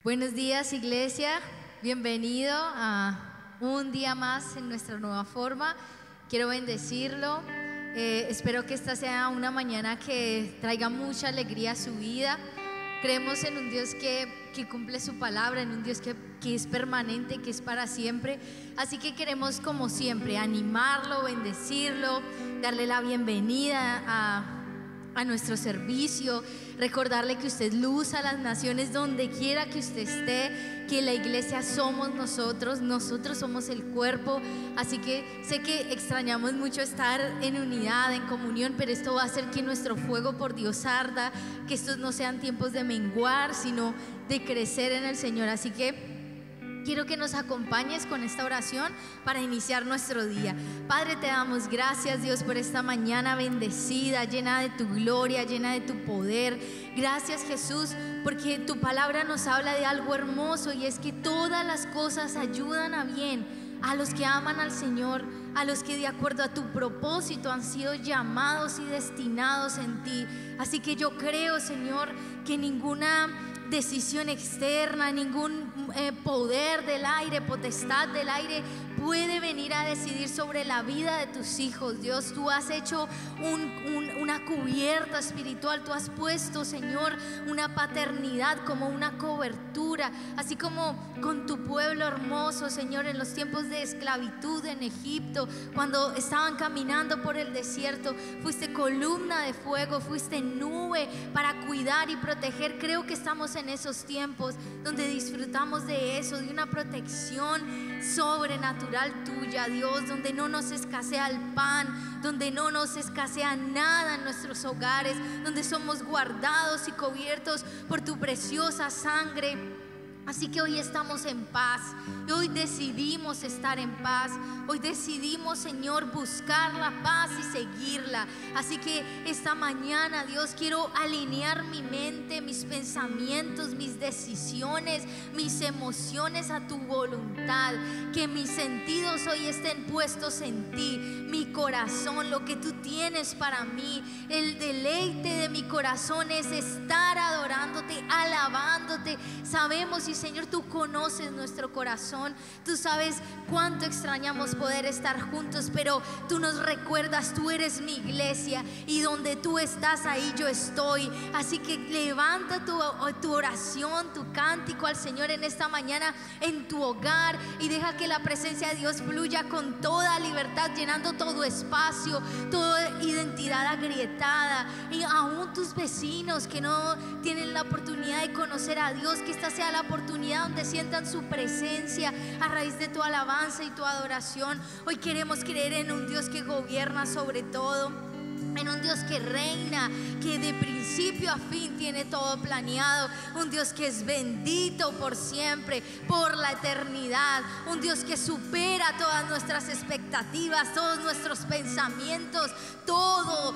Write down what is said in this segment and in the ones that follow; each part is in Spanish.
Buenos días, iglesia. Bienvenido a un día más en nuestra nueva forma. Quiero bendecirlo. Espero que esta sea una mañana que traiga mucha alegría a su vida. Creemos en un Dios que cumple su palabra, en un Dios que es permanente, que es para siempre. Así que queremos, como siempre, animarlo, bendecirlo, darle la bienvenida a nuestro servicio, recordarle que usted es luz a las naciones donde quiera que usted esté, que la iglesia somos nosotros somos el cuerpo. Así que sé que extrañamos mucho estar en unidad, en comunión, pero esto va a hacer que nuestro fuego por Dios arda, que estos no sean tiempos de menguar, sino de crecer en el Señor. Así que quiero que nos acompañes con esta oración para iniciar nuestro día. Padre, te damos gracias, Dios, por esta mañana bendecida, llena de tu gloria, llena de tu poder. Gracias, Jesús, porque tu palabra nos habla de algo hermoso, y es que todas las cosas ayudan a bien a los que aman al Señor, a los que de acuerdo a tu propósito han sido llamados y destinados en ti. Así que yo creo, Señor, que ninguna decisión externa, ningún poder del aire, potestad del aire puede venir a decidir sobre la vida de tus hijos. Dios, tú has hecho una cubierta espiritual, tú has puesto, Señor, una paternidad como una cobertura, así como con tu pueblo hermoso, Señor, en los tiempos de esclavitud en Egipto, cuando estaban caminando por el desierto, fuiste columna de fuego, fuiste nube para cuidar y proteger. Creo que estamos en esos tiempos donde disfrutamos de eso, de una protección sobrenatural tuya, Dios, donde no nos escasea el pan, donde no nos escasea nada en nuestros hogares, donde somos guardados y cubiertos por tu preciosa sangre. Así que hoy estamos en paz, y hoy decidimos estar en paz. Hoy decidimos, Señor, buscar la paz y seguirla. Así que esta mañana, Dios, quiero alinear mi mente, mis pensamientos, mis decisiones, mis emociones a tu voluntad. Que mis sentidos hoy estén puestos en ti, mi corazón, lo que tú tienes para mí. El deleite de mi corazón es estar adorándote, alabándote. Sabemos, y Señor, tú conoces nuestro corazón, tú sabes cuánto extrañamos poder estar juntos, pero tú nos recuerdas, tú eres mi iglesia, y donde tú estás, ahí yo estoy. Así que levanta tu oración, tu cántico al Señor en esta mañana en tu hogar, y deja que la presencia de Dios fluya con toda libertad, llenando todo espacio, toda identidad agrietada, y aún tus vecinos que no tienen la oportunidad de conocer a Dios, que esta sea la oportunidad donde sientan su presencia a raíz de tu alabanza y tu adoración. Hoy queremos creer en un Dios que gobierna sobre todo, en un Dios que reina, que de principio a fin tiene todo planeado, un Dios que es bendito por siempre, por la eternidad, un Dios que supera todas nuestras expectativas, todos nuestros pensamientos, todo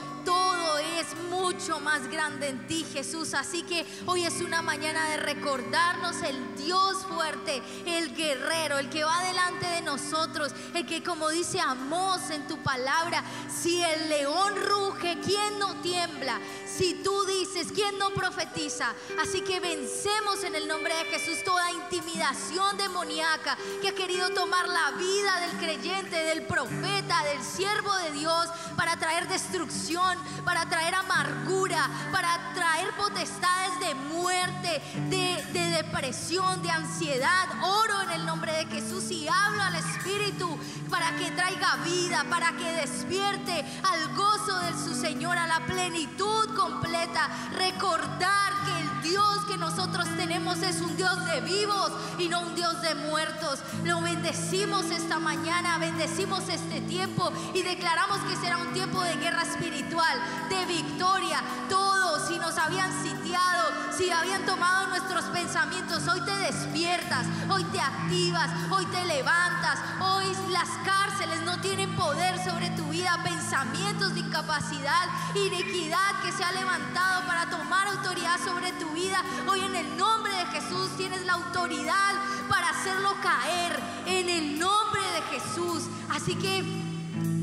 es mucho más grande en ti, Jesús. Así que hoy es una mañana de recordarnos el Dios fuerte, el guerrero, el que va delante de nosotros, el que, como dice Amós en tu palabra, si el león ruge, ¿quién no tiembla? Si tú dices, ¿quién no profetiza? Así que vencemos en el nombre de Jesús toda intimidación demoníaca que ha querido tomar la vida del creyente, del profeta, del siervo de Dios, para traer destrucción, para traer amargura, para traer potestades de muerte, de depresión, de ansiedad. Oro en el nombre de Jesús y hablo al Espíritu para que traiga vida, para que despierte al gozo de su Señor, a la plenitud completa. Recordar que el Dios que nosotros tenemos es un Dios de vivos y no un Dios de muertos. Lo bendecimos esta mañana, bendecimos este tiempo y declaramos que será un tiempo de guerra espiritual, de victoria. Todos, si nos habían sitiado, si habían tomado nuestros pensamientos, hoy te despiertas, hoy te activas, hoy te levantas. Hoy las cárceles no tienen poder sobre tu vida. Pensamientos de incapacidad, iniquidad que se ha levantado para tomar autoridad sobre tu vida, hoy en el nombre de Jesús tienes la autoridad para hacerlo caer en el nombre de Jesús. Así que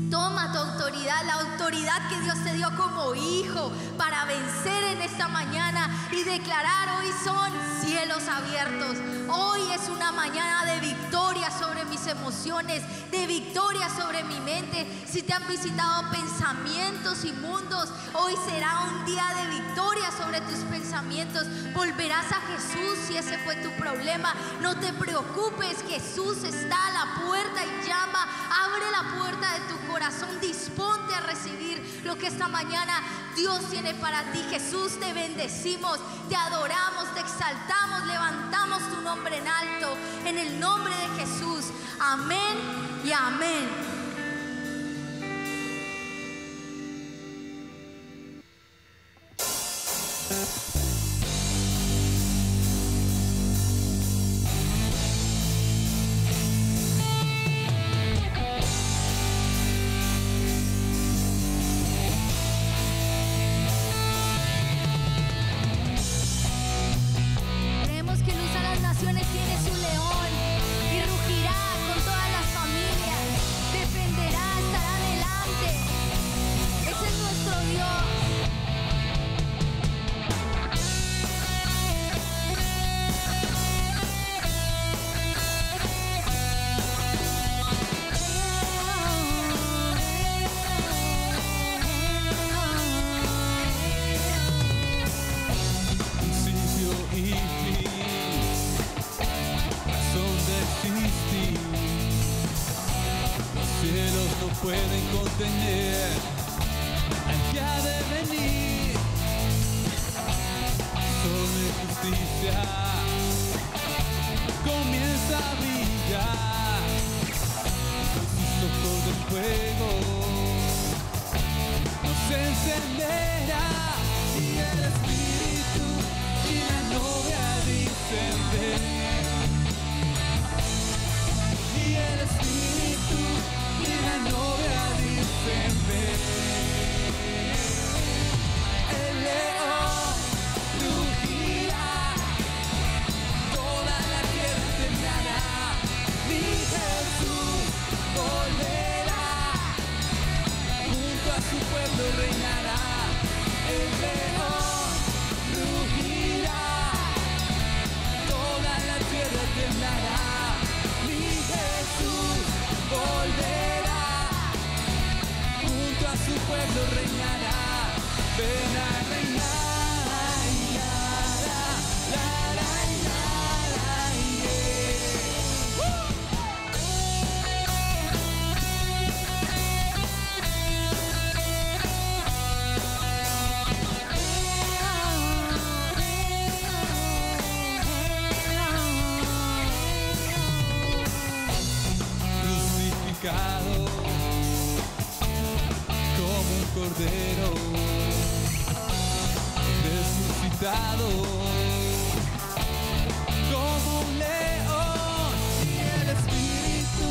Toma tu autoridad, la autoridad que Dios te dio como hijo, para vencer en esta mañana y declarar: hoy son cielos abiertos. Hoy es una mañana de victoria sobre mis emociones, de victoria sobre mi mente. Si te han visitado pensamientos inmundos, hoy será un día de victoria sobre tus pensamientos. Volverás a Jesús si ese fue tu problema. No te preocupes, Jesús está a la puerta y llama. Abre la puerta de tu corazón, disponte a recibir lo que esta mañana Dios tiene para ti. Jesús, te bendecimos, te adoramos, te exaltamos, levantamos tu nombre en alto, en el nombre de Jesús. Amén y amén. Pueden contener al que ha de venir. Sol de justicia comienza a brillar. Sus ojos de fuego nos encenderá. Y el Espíritu y la novia dicen ven. Y el Espíritu y la novia dicen ven. El león rugirá, toda la tierra temblará. Mi Jesús volverá, junto a su pueblo reinará. El león rugirá, toda la tierra temblará. Mi Jesús volverá, junto a su pueblo reinará. Ven a reinar, la, crucificado como un cordero, resucitado como un león. Y el Espíritu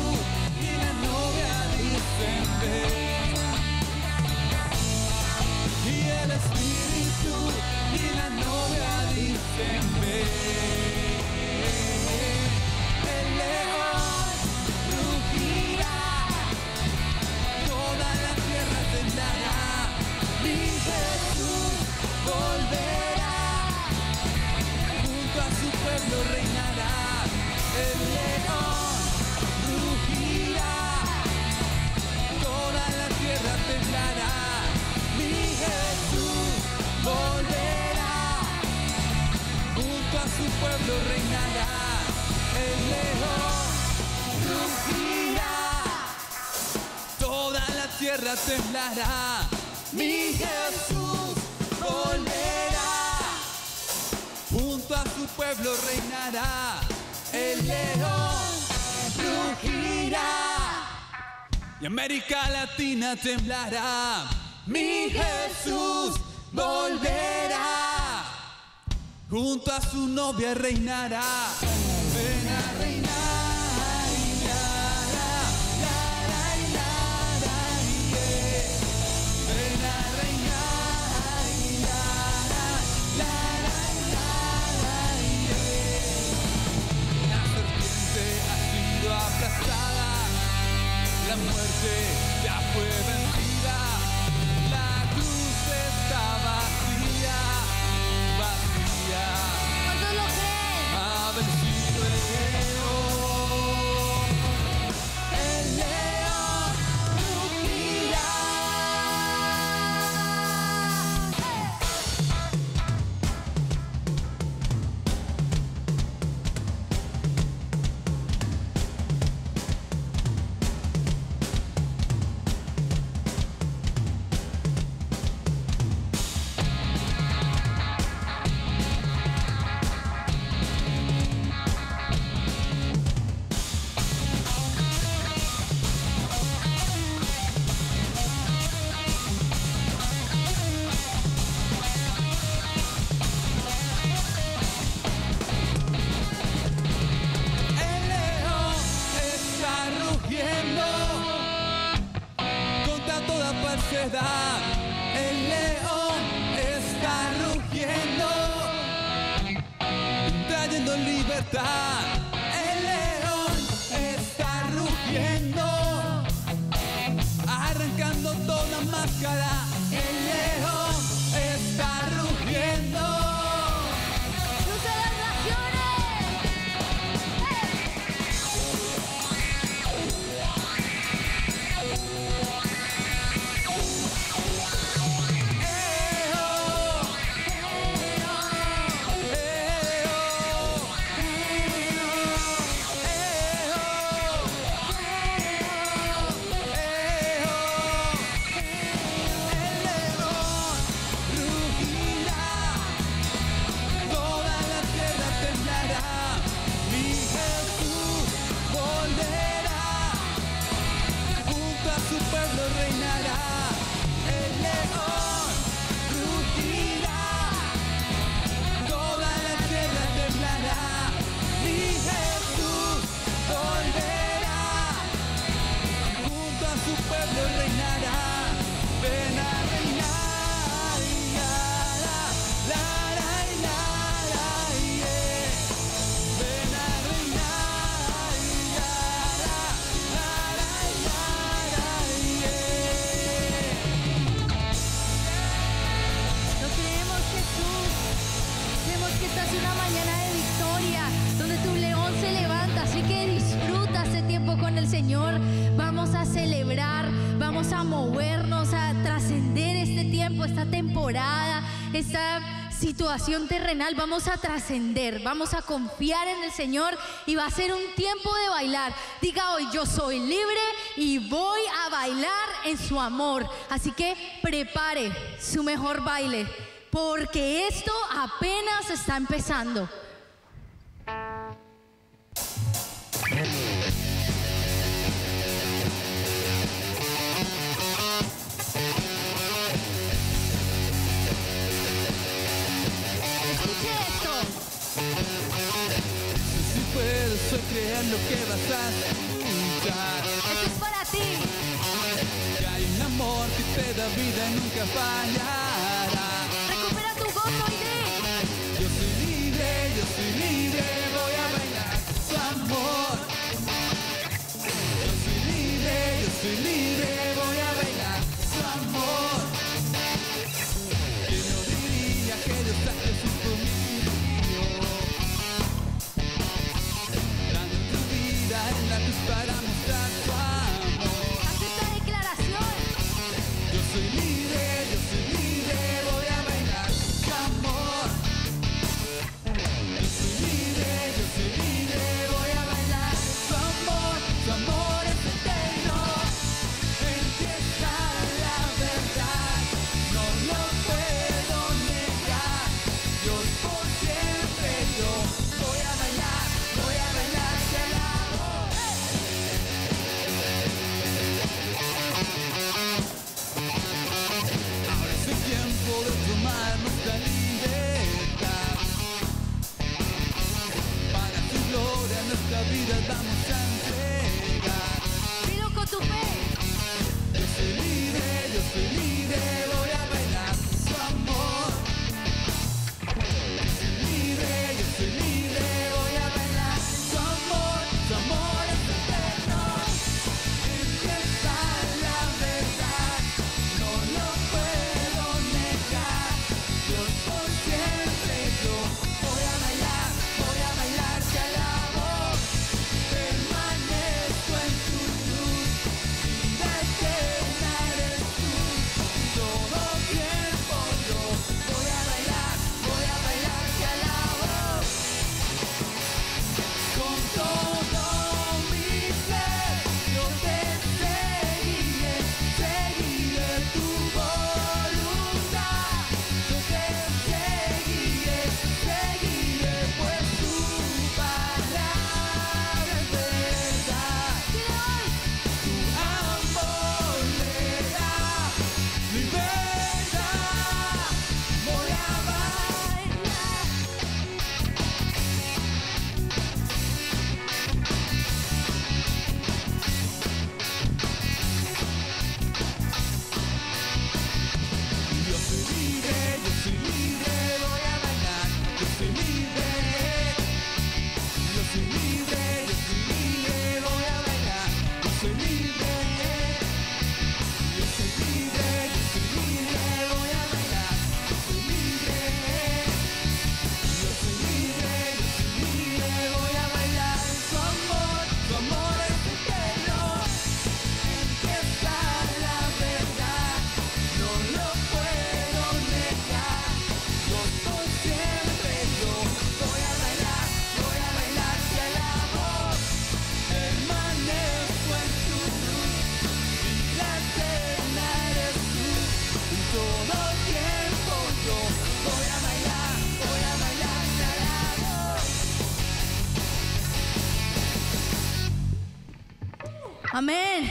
y la novia dicen ven. Y el Espíritu y la novia dicen ven. El león rugirá, toda la tierra temblará. Mi Jesús volverá, junto a su pueblo reinará. El león rugirá, toda la tierra temblará. Mi Jesús volverá, junto a su pueblo reinará. El león rugirá, toda la tierra temblará. Mi Jesús volverá, junto a su pueblo reinará. El león rugirá y América Latina temblará. Mi Jesús volverá, junto a su novia reinará. Ven a reinar. La muerte ya fue vencida, la cruz está vacía, vacía. ¿Cuántos lo creen? Ha vencido el león. El león rugirá. El león está rugiendo contra toda falsedad. El león está rugiendo, trayendo libertad. El león está rugiendo, arrancando toda máscara. El león está rugiendo. ¡Luz de las naciones! Su pueblo reinará, el león rugirá, toda la tierra temblará, mi Jesús volverá, junto a su pueblo reinará, ven a reinar, la, yeah. Ven a reinar, Lo creemos, Jesús. Creemos que esta es una mañana de victoria, donde tu león se levanta. Así que disfruta este tiempo con el Señor. Vamos a celebrar, vamos a movernos, a trascender este tiempo, esta temporada, esta situación terrenal. Vamos a trascender, vamos a confiar en el Señor y va a ser un tiempo de bailar. Diga hoy: yo soy libre y voy a bailar en su amor. Así que prepare su mejor baile, porque esto apenas está empezando. Escuche esto. Si puedes hoy creer lo que vas a escuchar, Esto es para ti. que hay un amor que te da vida y nunca fallará. Recupera tu gozo y di: Yo soy libre, voy a bailar su amor. Yo soy libre, voy a bailar su amor. ¿Quién no diría que Dios está Jesús conmigo? Dando tu vida en la cruz para mostrar su amor. haz esta declaración. Yo soy libre, voy a bailar su amor. Yo soy libre, voy a bailar su amor es eterno. En ti está la verdad, no lo puedo negar. Dios por siempre, yo voy a bailar, te alabo. Amén.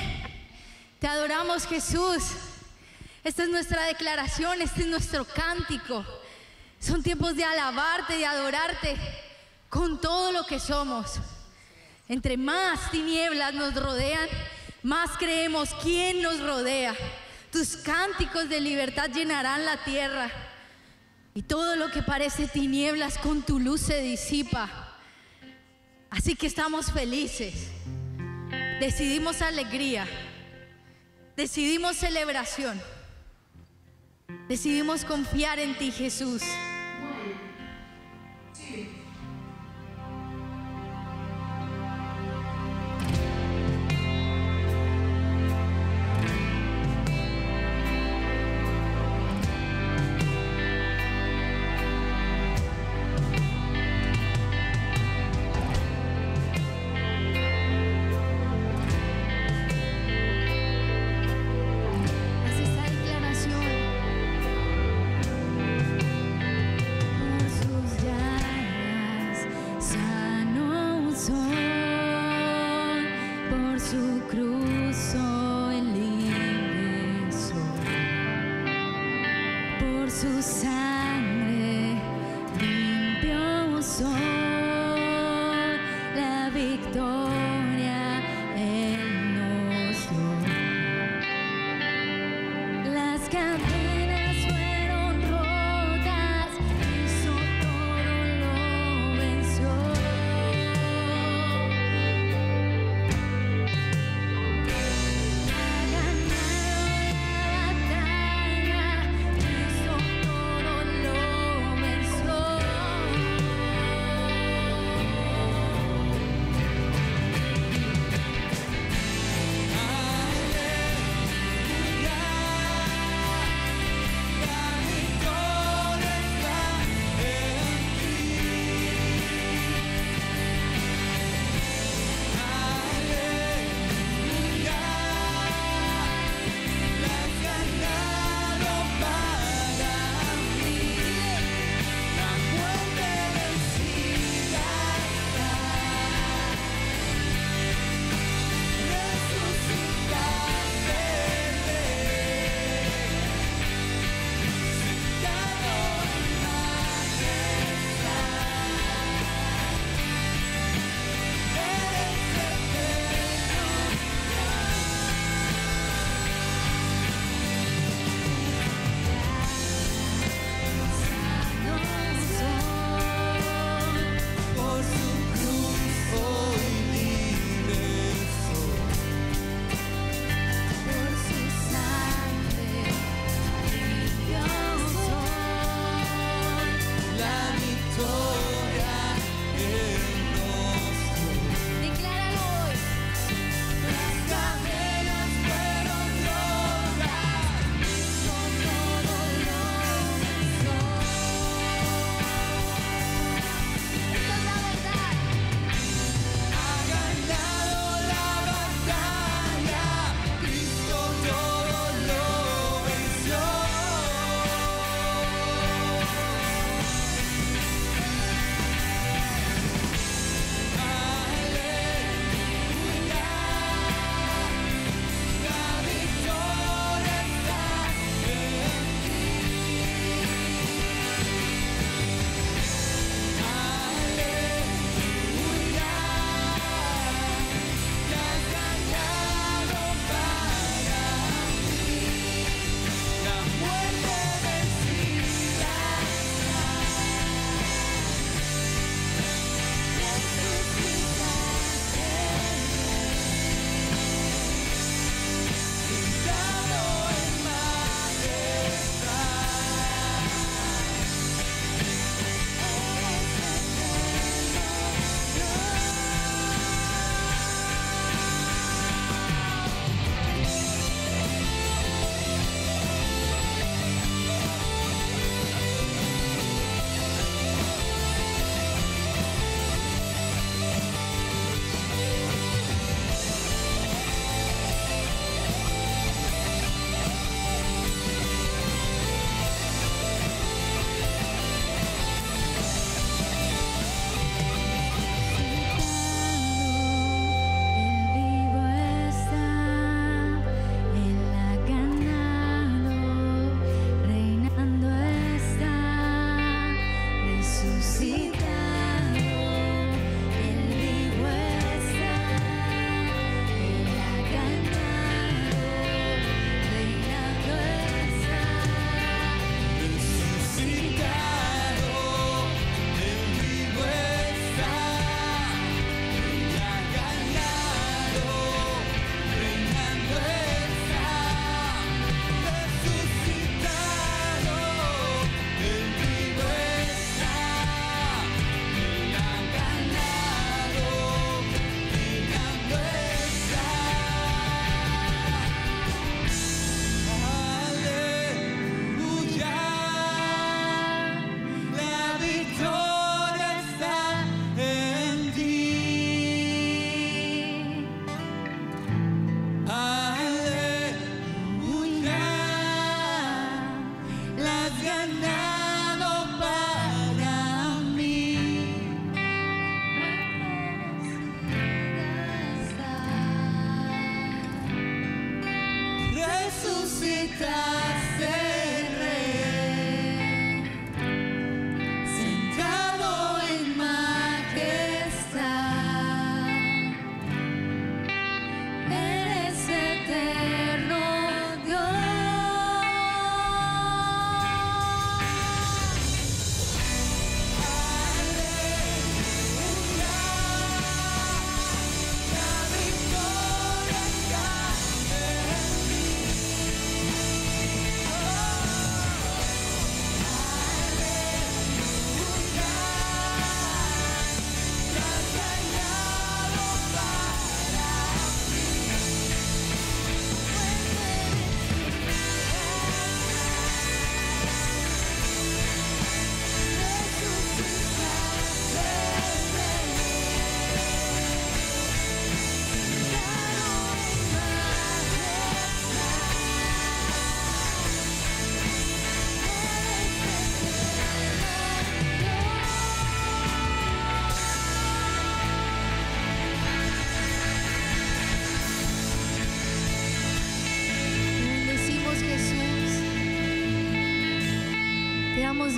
Te adoramos, Jesús. Esta es nuestra declaración, este es nuestro cántico. Son tiempos de alabarte, de adorarte con todo lo que somos. Entre más tinieblas nos rodean, más creemos quién nos rodea. Tus cánticos de libertad llenarán la tierra, y todo lo que parece tinieblas con tu luz se disipa. Así que estamos felices. Decidimos alegría. Decidimos celebración. Decidimos confiar en ti, Jesús. Su sangre limpió soy, la victoria Él nos dio. Las cadenas fueron rotas, hizo todo, lo venció. Ha ganado la batalla, hizo todo. estás el Rey, sentado en majestad. Eres eterno Dios.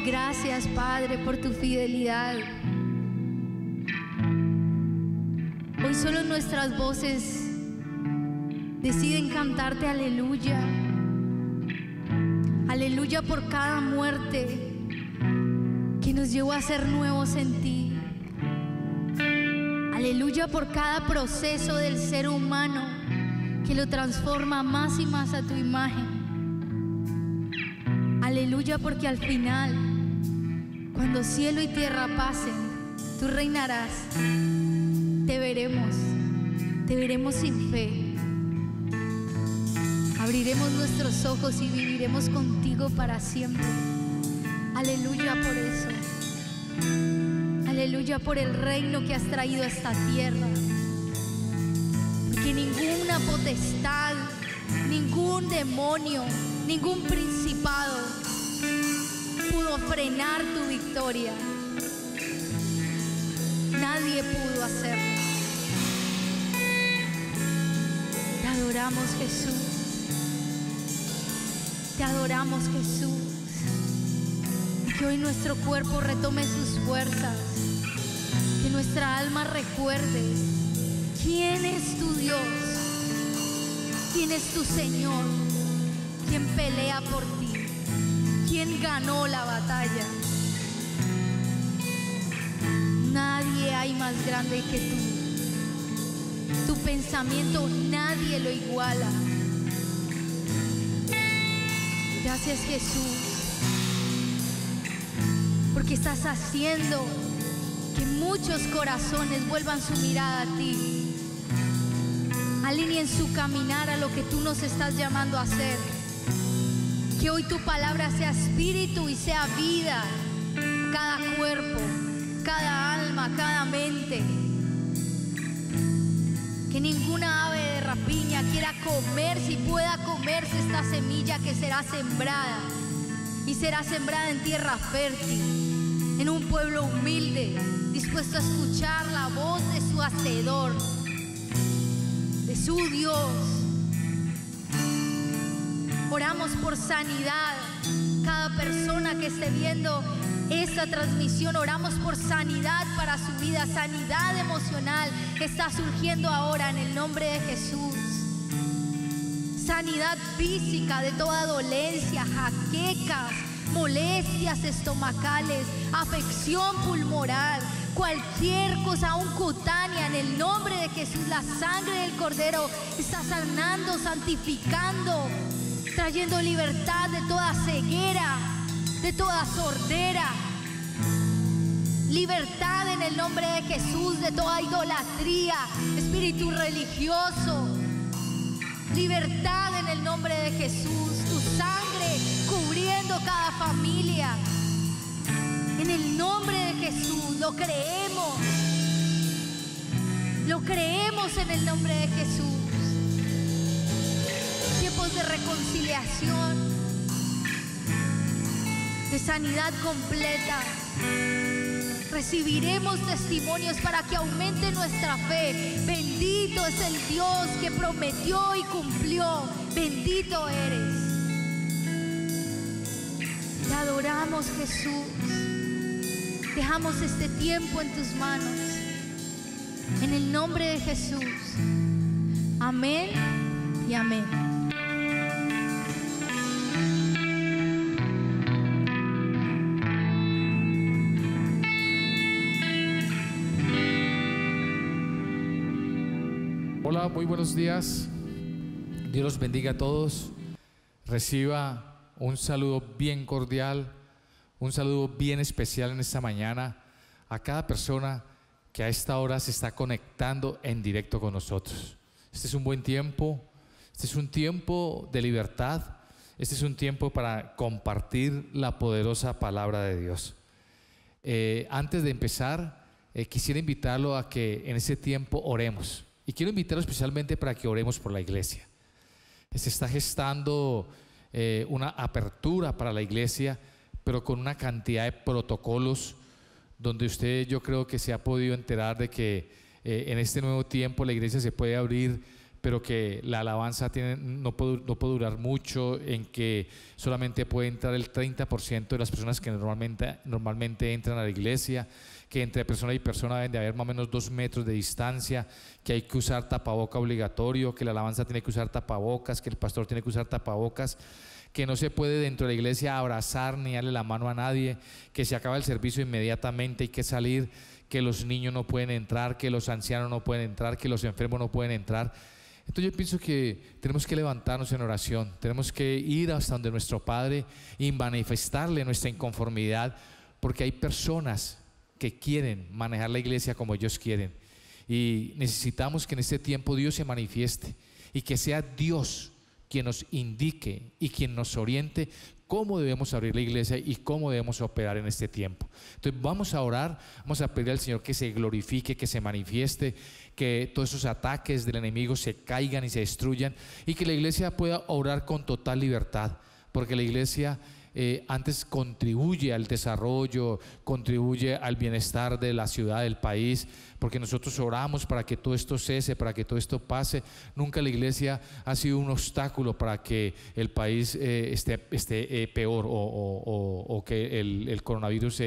Gracias, Padre, por tu fidelidad. Hoy solo nuestras voces deciden cantarte aleluya. Aleluya por cada muerte que nos llevó a ser nuevos en ti. Aleluya por cada proceso del ser humano que lo transforma más y más a tu imagen. Aleluya porque al final, cuando cielo y tierra pasen, tú reinarás. Te veremos sin fe. Abriremos nuestros ojos y viviremos contigo para siempre. Aleluya por eso. Aleluya por el reino que has traído a esta tierra. Porque ninguna potestad, ningún demonio, ningún principado pudo frenar tu victoria. Nadie pudo hacerlo. Te adoramos, Jesús. Te adoramos, Jesús. Y que hoy nuestro cuerpo retome sus fuerzas. Que nuestra alma recuerde quién es tu Dios, quién es tu Señor, quién pelea por ti, quién ganó la batalla. Nadie hay más grande que tú. Tu pensamiento nadie lo iguala. Gracias, Jesús, porque estás haciendo que muchos corazones vuelvan su mirada a ti. Alineen su caminar a lo que tú nos estás llamando a hacer. Que hoy tu palabra sea espíritu y sea vida. Cada cuerpo, cada alma, cada mente. Que ninguna ave de rapiña quiera comerse y pueda comerse esta semilla que será sembrada. Y será sembrada en tierra fértil, en un pueblo humilde, dispuesto a escuchar la voz de su Hacedor, de su Dios. Oramos por sanidad. Cada persona que esté viendo esta transmisión, oramos por sanidad para su vida, sanidad emocional que está surgiendo ahora en el nombre de Jesús. Sanidad física de toda dolencia, jaquecas, molestias estomacales, afección pulmonar, cualquier cosa aún cutánea, en el nombre de Jesús. La sangre del Cordero está sanando, santificando, trayendo libertad de toda ceguera, de toda sordera. Libertad en el nombre de Jesús de toda idolatría, espíritu religioso. Libertad en el nombre de Jesús. Tu sangre cubriendo cada familia. En el nombre de Jesús lo creemos. Lo creemos en el nombre de Jesús. Tiempos de reconciliación, de sanidad completa. Recibiremos testimonios para que aumente nuestra fe. Bendito es el Dios que prometió y cumplió. Bendito eres. Te adoramos, Jesús. Dejamos este tiempo en tus manos. En el nombre de Jesús. Amén y amén. Hola, muy buenos días. Dios los bendiga a todos. Reciba un saludo bien cordial, un saludo bien especial en esta mañana a cada persona que a esta hora se está conectando en directo con nosotros. Este es un buen tiempo, este es un tiempo de libertad, este es un tiempo para compartir la poderosa palabra de Dios. Antes de empezar, quisiera invitarlo a que en ese tiempo oremos. Y quiero invitarlo especialmente para que oremos por la iglesia. Se está gestando una apertura para la iglesia, pero con una cantidad de protocolos donde usted, yo creo que se ha podido enterar de que en este nuevo tiempo la iglesia se puede abrir, pero que la alabanza no puede durar mucho, en que solamente puede entrar el 30% de las personas que normalmente entran a la iglesia, que entre persona y persona deben de haber más o menos 2 metros de distancia, que hay que usar tapaboca obligatorio, que la alabanza tiene que usar tapabocas, que el pastor tiene que usar tapabocas, que no se puede dentro de la iglesia abrazar ni darle la mano a nadie, que se acaba el servicio inmediatamente, hay que salir, que los niños no pueden entrar, que los ancianos no pueden entrar, que los enfermos no pueden entrar. Entonces yo pienso que tenemos que levantarnos en oración, tenemos que ir hasta donde nuestro Padre y manifestarle nuestra inconformidad, porque hay personas que quieren manejar la iglesia como ellos quieren, y necesitamos que en este tiempo Dios se manifieste y que sea Dios quien nos indique y quien nos oriente cómo debemos abrir la iglesia y cómo debemos operar en este tiempo. Entonces vamos a orar, vamos a pedir al Señor que se glorifique, que se manifieste, que todos esos ataques del enemigo se caigan y se destruyan, y que la iglesia pueda orar con total libertad, porque la iglesia antes contribuye al desarrollo, contribuye al bienestar de la ciudad, del país, porque nosotros oramos para que todo esto cese, para que todo esto pase. Nunca la iglesia ha sido un obstáculo para que el país esté peor o que el coronavirus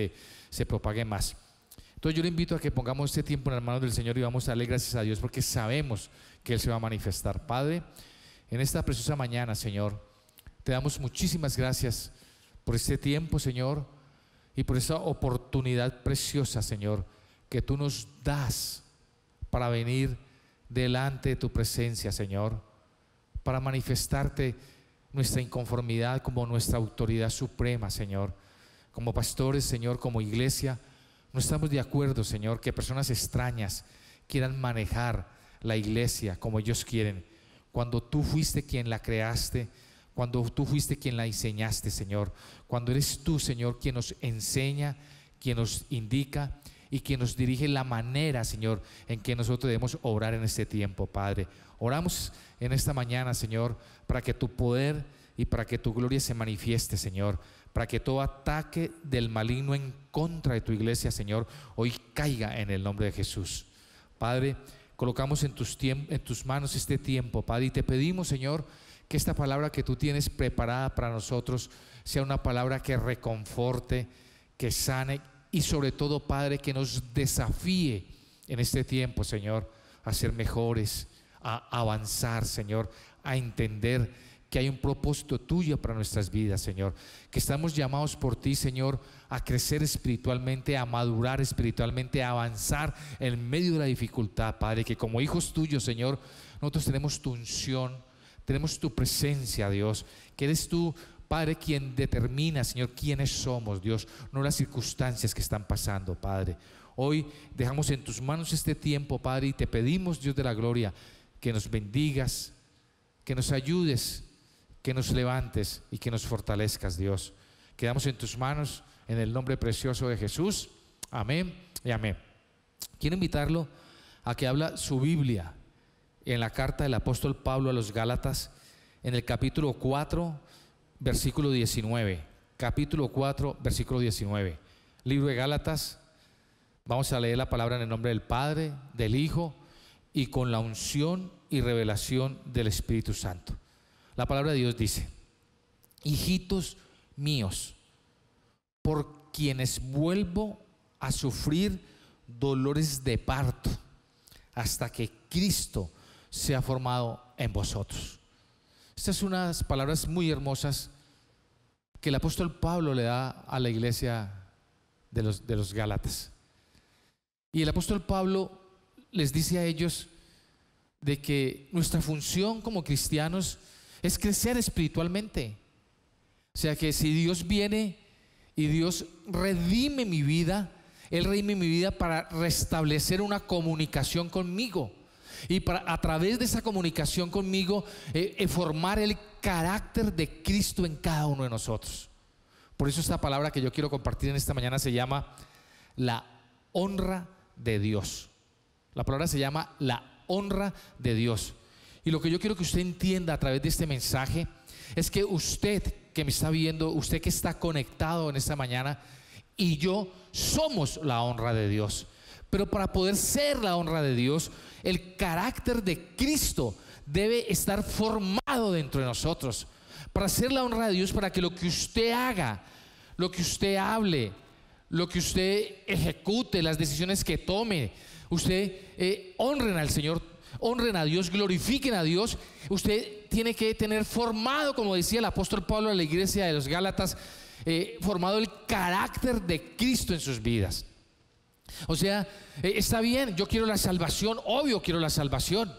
se propague más. Entonces yo le invito a que pongamos este tiempo en las manos del Señor y vamos a darle gracias a Dios, porque sabemos que Él se va a manifestar. Padre, en esta preciosa mañana, Señor, te damos muchísimas gracias por este tiempo, Señor, y por esta oportunidad preciosa, Señor, que tú nos das para venir delante de tu presencia, Señor, para manifestarte nuestra inconformidad como nuestra autoridad suprema, Señor. Como pastores, Señor, como iglesia, no estamos de acuerdo, Señor, que personas extrañas quieran manejar la iglesia como ellos quieren, cuando tú fuiste quien la creaste, cuando tú fuiste quien la diseñaste, Señor, cuando eres tú, Señor, quien nos enseña, quien nos indica y quien nos dirige la manera, Señor, en que nosotros debemos obrar en este tiempo, Padre. Oramos en esta mañana, Señor, para que tu poder y para que tu gloria se manifieste, Señor, para que todo ataque del maligno en contra de tu iglesia, Señor, hoy caiga en el nombre de Jesús. Padre, colocamos en tus manos este tiempo, Padre, y te pedimos, Señor, que esta palabra que tú tienes preparada para nosotros sea una palabra que reconforte, que sane y sobre todo, Padre, que nos desafíe en este tiempo, Señor, a ser mejores, a avanzar, Señor, a entender que hay un propósito tuyo para nuestras vidas, Señor, que estamos llamados por ti, Señor, a crecer espiritualmente, a madurar espiritualmente, a avanzar en medio de la dificultad, Padre, que como hijos tuyos, Señor, nosotros tenemos tu unción, tenemos tu presencia, Dios, que eres tú, Padre, quien determina, Señor, quiénes somos, Dios, no las circunstancias que están pasando, Padre. Hoy dejamos en tus manos este tiempo, Padre, y te pedimos, Dios de la gloria, que nos bendigas, que nos ayudes, que nos levantes y que nos fortalezcas, Dios. Quedamos en tus manos en el nombre precioso de Jesús. Amén y amén. Quiero invitarlo a que habla su Biblia en la carta del apóstol Pablo a los Gálatas, en el capítulo 4, versículo 19. Capítulo 4, versículo 19. Libro de Gálatas. Vamos a leer la palabra en el nombre del Padre, del Hijo y con la unción y revelación del Espíritu Santo. La palabra de Dios dice: hijitos míos, por quienes vuelvo a sufrir dolores de parto hasta que Cristo sea formado en vosotros. Estas son unas palabras muy hermosas que el apóstol Pablo le da a la iglesia de los Gálatas. Y el apóstol Pablo les dice a ellos de que nuestra función como cristianos es crecer espiritualmente. O sea que si Dios viene y Dios redime mi vida, Él redime mi vida para restablecer una comunicación conmigo y para, a través de esa comunicación conmigo, formar el carácter de Cristo en cada uno de nosotros. Por eso esta palabra que yo quiero compartir en esta mañana se llama la honra de Dios. La palabra se llama la honra de Dios. Y lo que yo quiero que usted entienda a través de este mensaje es que usted que me está viendo, usted que está conectado en esta mañana, y yo somos la honra de Dios. Pero para poder ser la honra de Dios, el carácter de Cristo debe estar formado dentro de nosotros. Para ser la honra de Dios, para que lo que usted haga, lo que usted hable, lo que usted ejecute, las decisiones que tome, usted honren al Señor, honren a Dios, glorifiquen a Dios. Usted tiene que tener formado, como decía el apóstol Pablo a la iglesia de los Gálatas, formado el carácter de Cristo en sus vidas. O sea, está bien, yo quiero la salvación, obvio quiero la salvación.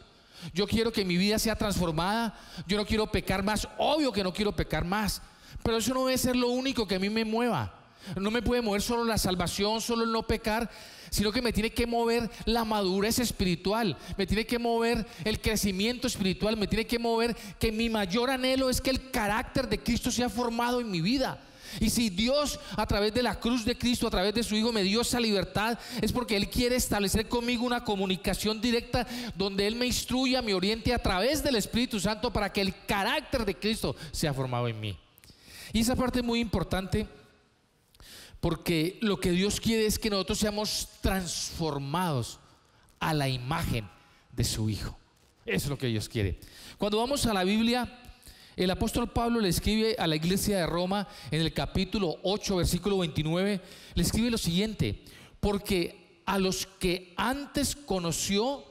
Yo quiero que mi vida sea transformada, yo no quiero pecar más, obvio que no quiero pecar más. Pero eso no debe ser lo único que a mí me mueva. No me puede mover solo la salvación, solo el no pecar, sino que me tiene que mover la madurez espiritual, me tiene que mover el crecimiento espiritual, me tiene que mover que mi mayor anhelo es que el carácter de Cristo sea formado en mi vida. Y si Dios a través de la cruz de Cristo, a través de su Hijo, me dio esa libertad, es porque Él quiere establecer conmigo una comunicación directa donde Él me instruya, me oriente a través del Espíritu Santo para que el carácter de Cristo sea formado en mí. Y esa parte es muy importante, porque lo que Dios quiere es que nosotros seamos transformados a la imagen de su Hijo. Eso es lo que Dios quiere. Cuando vamos a la Biblia, el apóstol Pablo le escribe a la iglesia de Roma en el capítulo 8, versículo 29, le escribe lo siguiente: porque a los que antes conoció,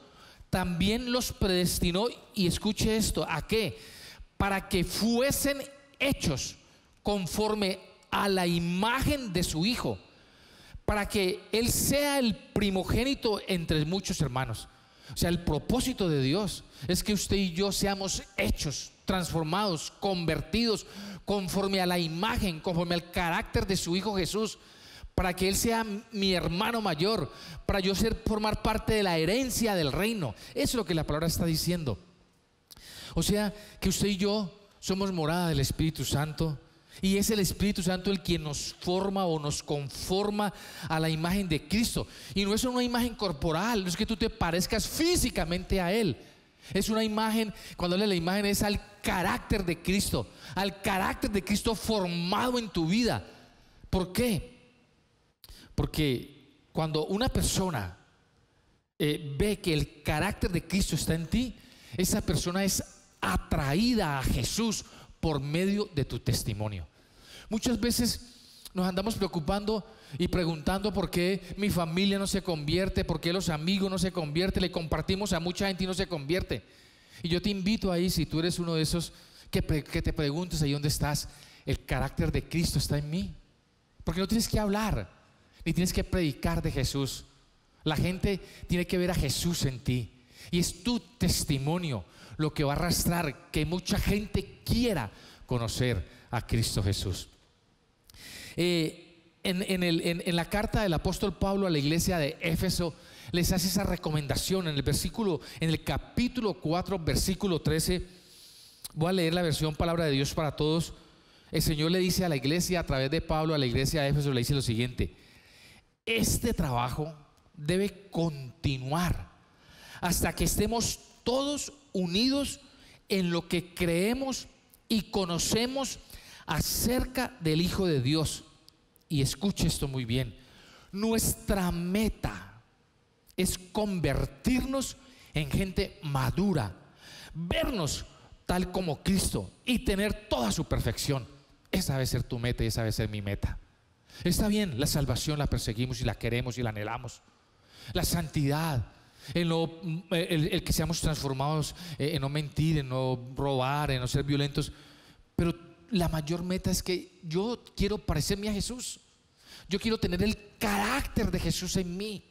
también los predestinó, y escuche esto, ¿a qué? Para que fuesen hechos conforme a la imagen de su Hijo, para que Él sea el primogénito entre muchos hermanos. O sea, el propósito de Dios es que usted y yo seamos hechos, transformados, convertidos conforme a la imagen, conforme al carácter de su Hijo Jesús, para que Él sea mi hermano mayor, para yo formar parte de la herencia del reino. Eso es lo que la palabra está diciendo. O sea, que usted y yo somos morada del Espíritu Santo, y es el Espíritu Santo el quien nos forma o nos conforma a la imagen de Cristo. Y no es una imagen corporal, no es que tú te parezcas físicamente a Él. Es una imagen, cuando habla de la imagen, es al carácter de Cristo, al carácter de Cristo formado en tu vida. ¿Por qué? Porque cuando una persona ve que el carácter de Cristo está en ti, esa persona es atraída a Jesús por medio de tu testimonio. Muchas veces nos andamos preocupando y preguntando por qué mi familia no se convierte, por qué los amigos no se convierten, le compartimos a mucha gente y no se convierte. Y yo te invito ahí, si tú eres uno de esos, que te preguntes ahí donde estás: ¿el carácter de Cristo está en mí? Porque no tienes que hablar, ni tienes que predicar de Jesús. La gente tiene que ver a Jesús en ti, y es tu testimonio lo que va a arrastrar que mucha gente quiera conocer a Cristo Jesús. En la carta del apóstol Pablo a la iglesia de Éfeso, les hace esa recomendación en el capítulo 4, versículo 13. Voy a leer la versión Palabra de Dios para Todos. El Señor le dice a la iglesia, a través de Pablo a la iglesia de Éfeso, le dice lo siguiente: este trabajo debe continuar hasta que estemos todos unidos en lo que creemos y conocemos acerca del Hijo de Dios. Y escuche esto muy bien: nuestra meta es convertirnos en gente madura, vernos tal como Cristo y tener toda su perfección. Esa debe ser tu meta y esa debe ser mi meta. Está bien, la salvación la perseguimos y la queremos y la anhelamos. La santidad, el que seamos transformados en no mentir, en no robar, en no ser violentos. Pero la mayor meta es que yo quiero parecerme a Jesús. Yo quiero tener el carácter de Jesús en mí.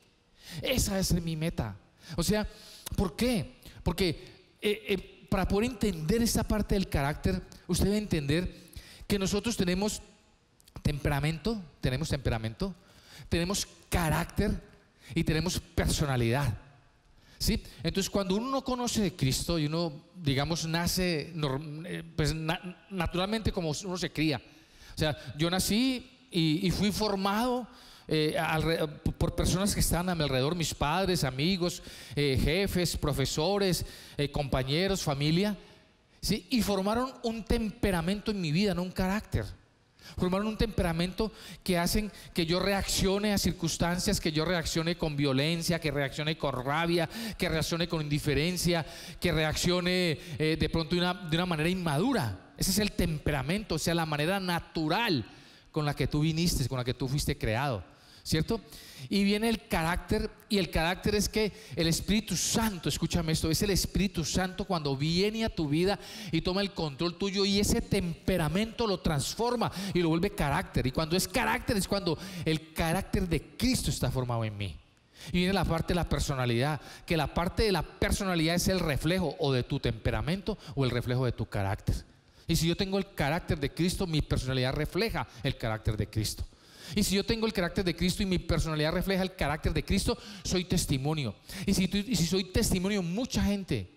Esa es mi meta. O sea, ¿por qué? Porque para poder entender esta parte del carácter, usted debe entender que nosotros tenemos temperamento, tenemos carácter y tenemos personalidad. ¿Sí? Entonces, cuando uno no conoce de Cristo y uno, digamos, nace pues, naturalmente como uno se cría. O sea, yo nací y fui formado por personas que estaban a mi alrededor, mis padres, amigos, jefes, profesores, compañeros, familia, ¿sí? Y formaron un temperamento en mi vida, no un carácter. Formaron un temperamento que hacen que yo reaccione a circunstancias, que yo reaccione con violencia, que reaccione con rabia, que reaccione con indiferencia, que reaccione de pronto de una manera inmadura. Ese es el temperamento, o sea, la manera natural con la que tú viniste, con la que tú fuiste creado, ¿cierto? Y viene el carácter, y el carácter es que el Espíritu Santo, escúchame esto, es el Espíritu Santo cuando viene a tu vida y toma el control tuyo, y ese temperamento lo transforma y lo vuelve carácter. Y cuando es carácter es cuando el carácter de Cristo está formado en mí. Y viene la parte de la personalidad, que la parte de la personalidad es el reflejo o de tu temperamento o el reflejo de tu carácter. Y si yo tengo el carácter de Cristo, mi personalidad refleja el carácter de Cristo. Y si yo tengo el carácter de Cristo y mi personalidad refleja el carácter de Cristo, soy testimonio. Y si soy testimonio, mucha gente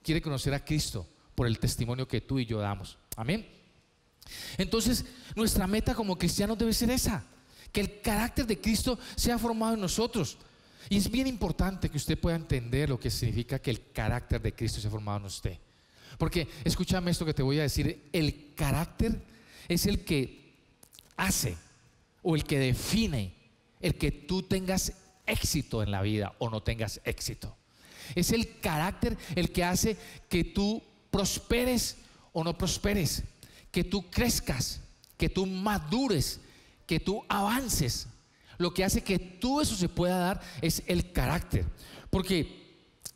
quiere conocer a Cristo por el testimonio que tú y yo damos. Amén. Entonces, nuestra meta como cristianos debe ser esa, que el carácter de Cristo sea formado en nosotros. Y es bien importante que usted pueda entender lo que significa que el carácter de Cristo sea formado en usted. Porque, escúchame esto que te voy a decir, el carácter es el que hace o el que define el que tú tengas éxito en la vida o no tengas éxito. Es el carácter el que hace que tú prosperes o no prosperes, que tú crezcas, que tú madures, que tú avances. Lo que hace que todo eso se pueda dar es el carácter, porque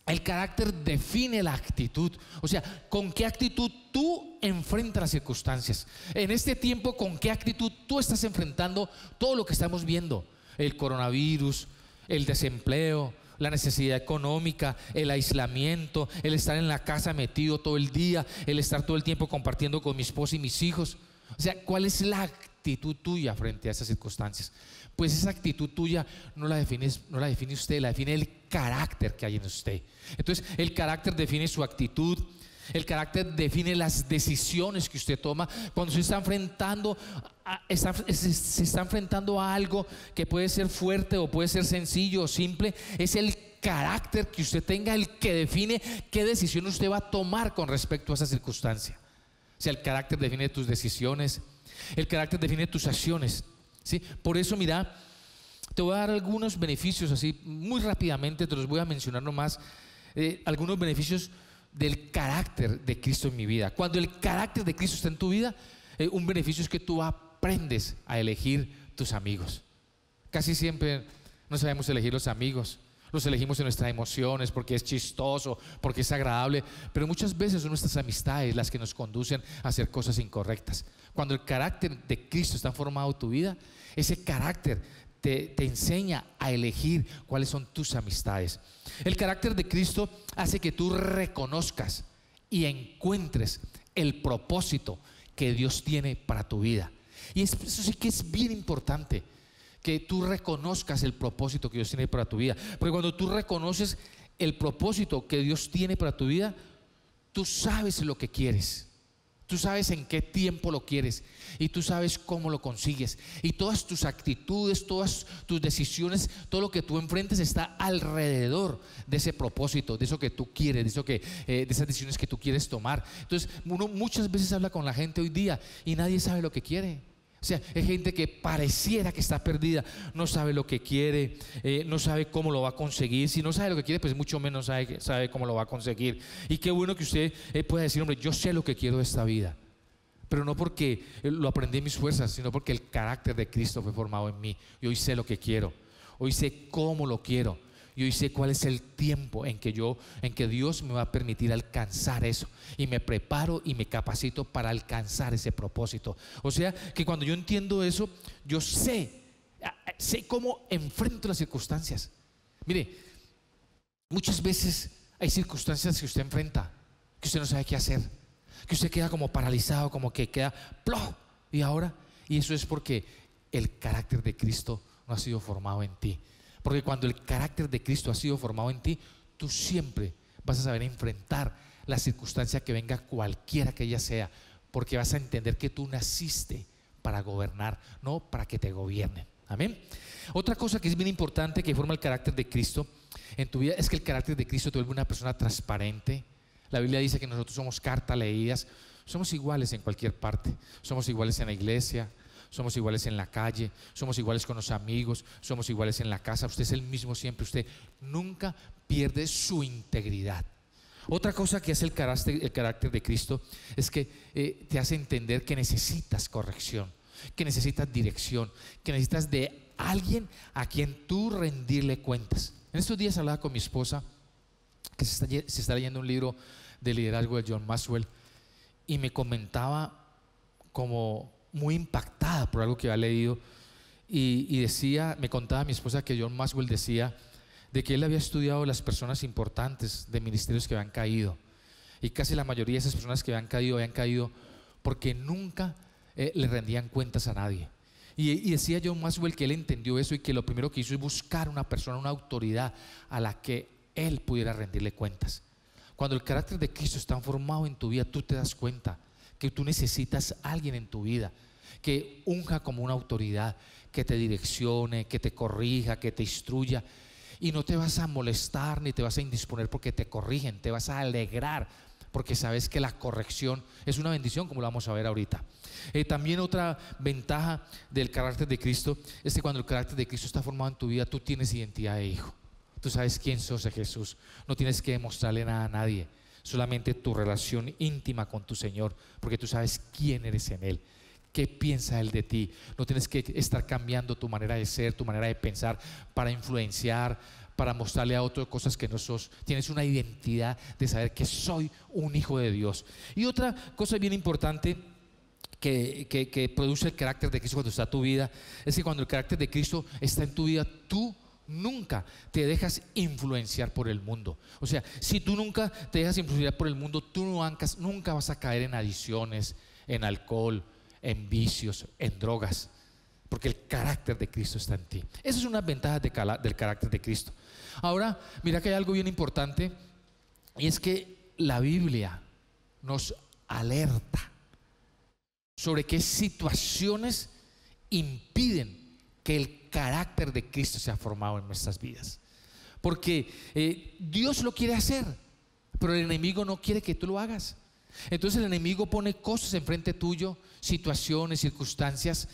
el carácter define la actitud. O sea, con qué actitud tú enfrentas las circunstancias. En este tiempo, con qué actitud tú estás enfrentando todo lo que estamos viendo. El coronavirus, el desempleo, la necesidad económica, el aislamiento, el estar en la casa metido todo el día, el estar todo el tiempo compartiendo con mi esposa y mis hijos. O sea, ¿cuál es la actitud tuya frente a esas circunstancias? Pues esa actitud tuya no la define usted, la define el carácter que hay en usted. Entonces, el carácter define su actitud, el carácter define las decisiones que usted toma. Cuando se está enfrentando a algo que puede ser fuerte o puede ser sencillo o simple, es el carácter que usted tenga el que define qué decisión usted va a tomar con respecto a esa circunstancia. O sea, el carácter define tus decisiones, el carácter define tus acciones, ¿sí? Por eso, mira, te voy a dar algunos beneficios así muy rápidamente, te los voy a mencionar nomás, algunos beneficios del carácter de Cristo en mi vida. Cuando el carácter de Cristo está en tu vida, un beneficio es que tú aprendes a elegir tus amigos. Casi siempre no sabemos elegir los amigos. Los elegimos en nuestras emociones porque es chistoso, porque es agradable, pero muchas veces son nuestras amistades las que nos conducen a hacer cosas incorrectas. Cuando el carácter de Cristo está formado en tu vida, ese carácter te enseña a elegir cuáles son tus amistades. El carácter de Cristo hace que tú reconozcas y encuentres el propósito que Dios tiene para tu vida. Y eso sí que es bien importante, que tú reconozcas el propósito que Dios tiene para tu vida. Porque cuando tú reconoces el propósito que Dios tiene para tu vida, tú sabes lo que quieres, tú sabes en qué tiempo lo quieres y tú sabes cómo lo consigues. Y todas tus actitudes, todas tus decisiones, todo lo que tú enfrentes está alrededor de ese propósito, de eso que tú quieres, de esas decisiones que tú quieres tomar. Entonces, uno muchas veces habla con la gente hoy día y nadie sabe lo que quiere. O sea, hay gente que pareciera que está perdida, no sabe lo que quiere, no sabe cómo lo va a conseguir. Si no sabe lo que quiere, pues mucho menos sabe cómo lo va a conseguir. Y qué bueno que usted pueda decir, hombre, yo sé lo que quiero de esta vida, pero no porque lo aprendí en mis fuerzas, sino porque el carácter de Cristo fue formado en mí. Y hoy sé lo que quiero, hoy sé cómo lo quiero, y hoy sé cuál es el tiempo en que Dios me va a permitir alcanzar eso, y me preparo y me capacito para alcanzar ese propósito. O sea que cuando yo entiendo eso, yo sé cómo enfrento las circunstancias. Mire, muchas veces hay circunstancias que usted enfrenta, que usted no sabe qué hacer, que usted queda como paralizado, como que queda ¡plof! Y eso es porque el carácter de Cristo no ha sido formado en ti. Porque cuando el carácter de Cristo ha sido formado en ti, tú siempre vas a saber enfrentar la circunstancia que venga, cualquiera que ella sea, porque vas a entender que tú naciste para gobernar, no para que te gobiernen. Amén. Otra cosa que es bien importante que forma el carácter de Cristo en tu vida es que el carácter de Cristo te vuelve una persona transparente. La Biblia dice que nosotros somos cartas leídas, somos iguales en cualquier parte, somos iguales en la iglesia, somos iguales en la calle, somos iguales con los amigos, somos iguales en la casa. Usted es el mismo siempre, usted nunca pierde su integridad. Otra cosa que hace el carácter de Cristo es que te hace entender que necesitas corrección, que necesitas dirección, que necesitas de alguien a quien tú rendirle cuentas. En estos días hablaba con mi esposa, que se está leyendo un libro de liderazgo de John Maxwell, y me comentaba como muy impactada por algo que había leído, y decía, me contaba mi esposa que John Maxwell decía de que él había estudiado las personas importantes de ministerios que habían caído, y casi la mayoría de esas personas que habían caído porque nunca le rendían cuentas a nadie. Y decía John Maxwell que él entendió eso, y que lo primero que hizo es buscar una persona, una autoridad a la que él pudiera rendirle cuentas. Cuando el carácter de Cristo está formado en tu vida, tú te das cuenta que tú necesitas a alguien en tu vida que unja como una autoridad, que te direccione, que te corrija, que te instruya, y no te vas a molestar ni te vas a indisponer porque te corrigen, te vas a alegrar porque sabes que la corrección es una bendición, como lo vamos a ver ahorita. También otra ventaja del carácter de Cristo es que cuando el carácter de Cristo está formado en tu vida, tú tienes identidad de hijo. Tú sabes quién sos de Jesús, no tienes que demostrarle nada a nadie, solamente tu relación íntima con tu Señor, porque tú sabes quién eres en Él, qué piensa Él de ti. No tienes que estar cambiando tu manera de ser, tu manera de pensar para influenciar, para mostrarle a otros cosas que no sos. Tienes una identidad de saber que soy un hijo de Dios. Y otra cosa bien importante que produce el carácter de Cristo cuando está en tu vida es que cuando el carácter de Cristo está en tu vida, tú nunca te dejas influenciar por el mundo. O sea, si tú nunca te dejas influenciar por el mundo, tú nunca vas a caer en adicciones, en alcohol, en vicios, en drogas, porque el carácter de Cristo está en ti. Esas son unas ventajas del carácter de Cristo. Ahora, mira que hay algo bien importante, y es que la Biblia nos alerta sobre qué situaciones impiden que el carácter de Cristo sea formado en nuestras vidas. Porque Dios lo quiere hacer, pero el enemigo no quiere que tú lo hagas. Entonces el enemigo pone cosas enfrente tuyo, situaciones, circunstancias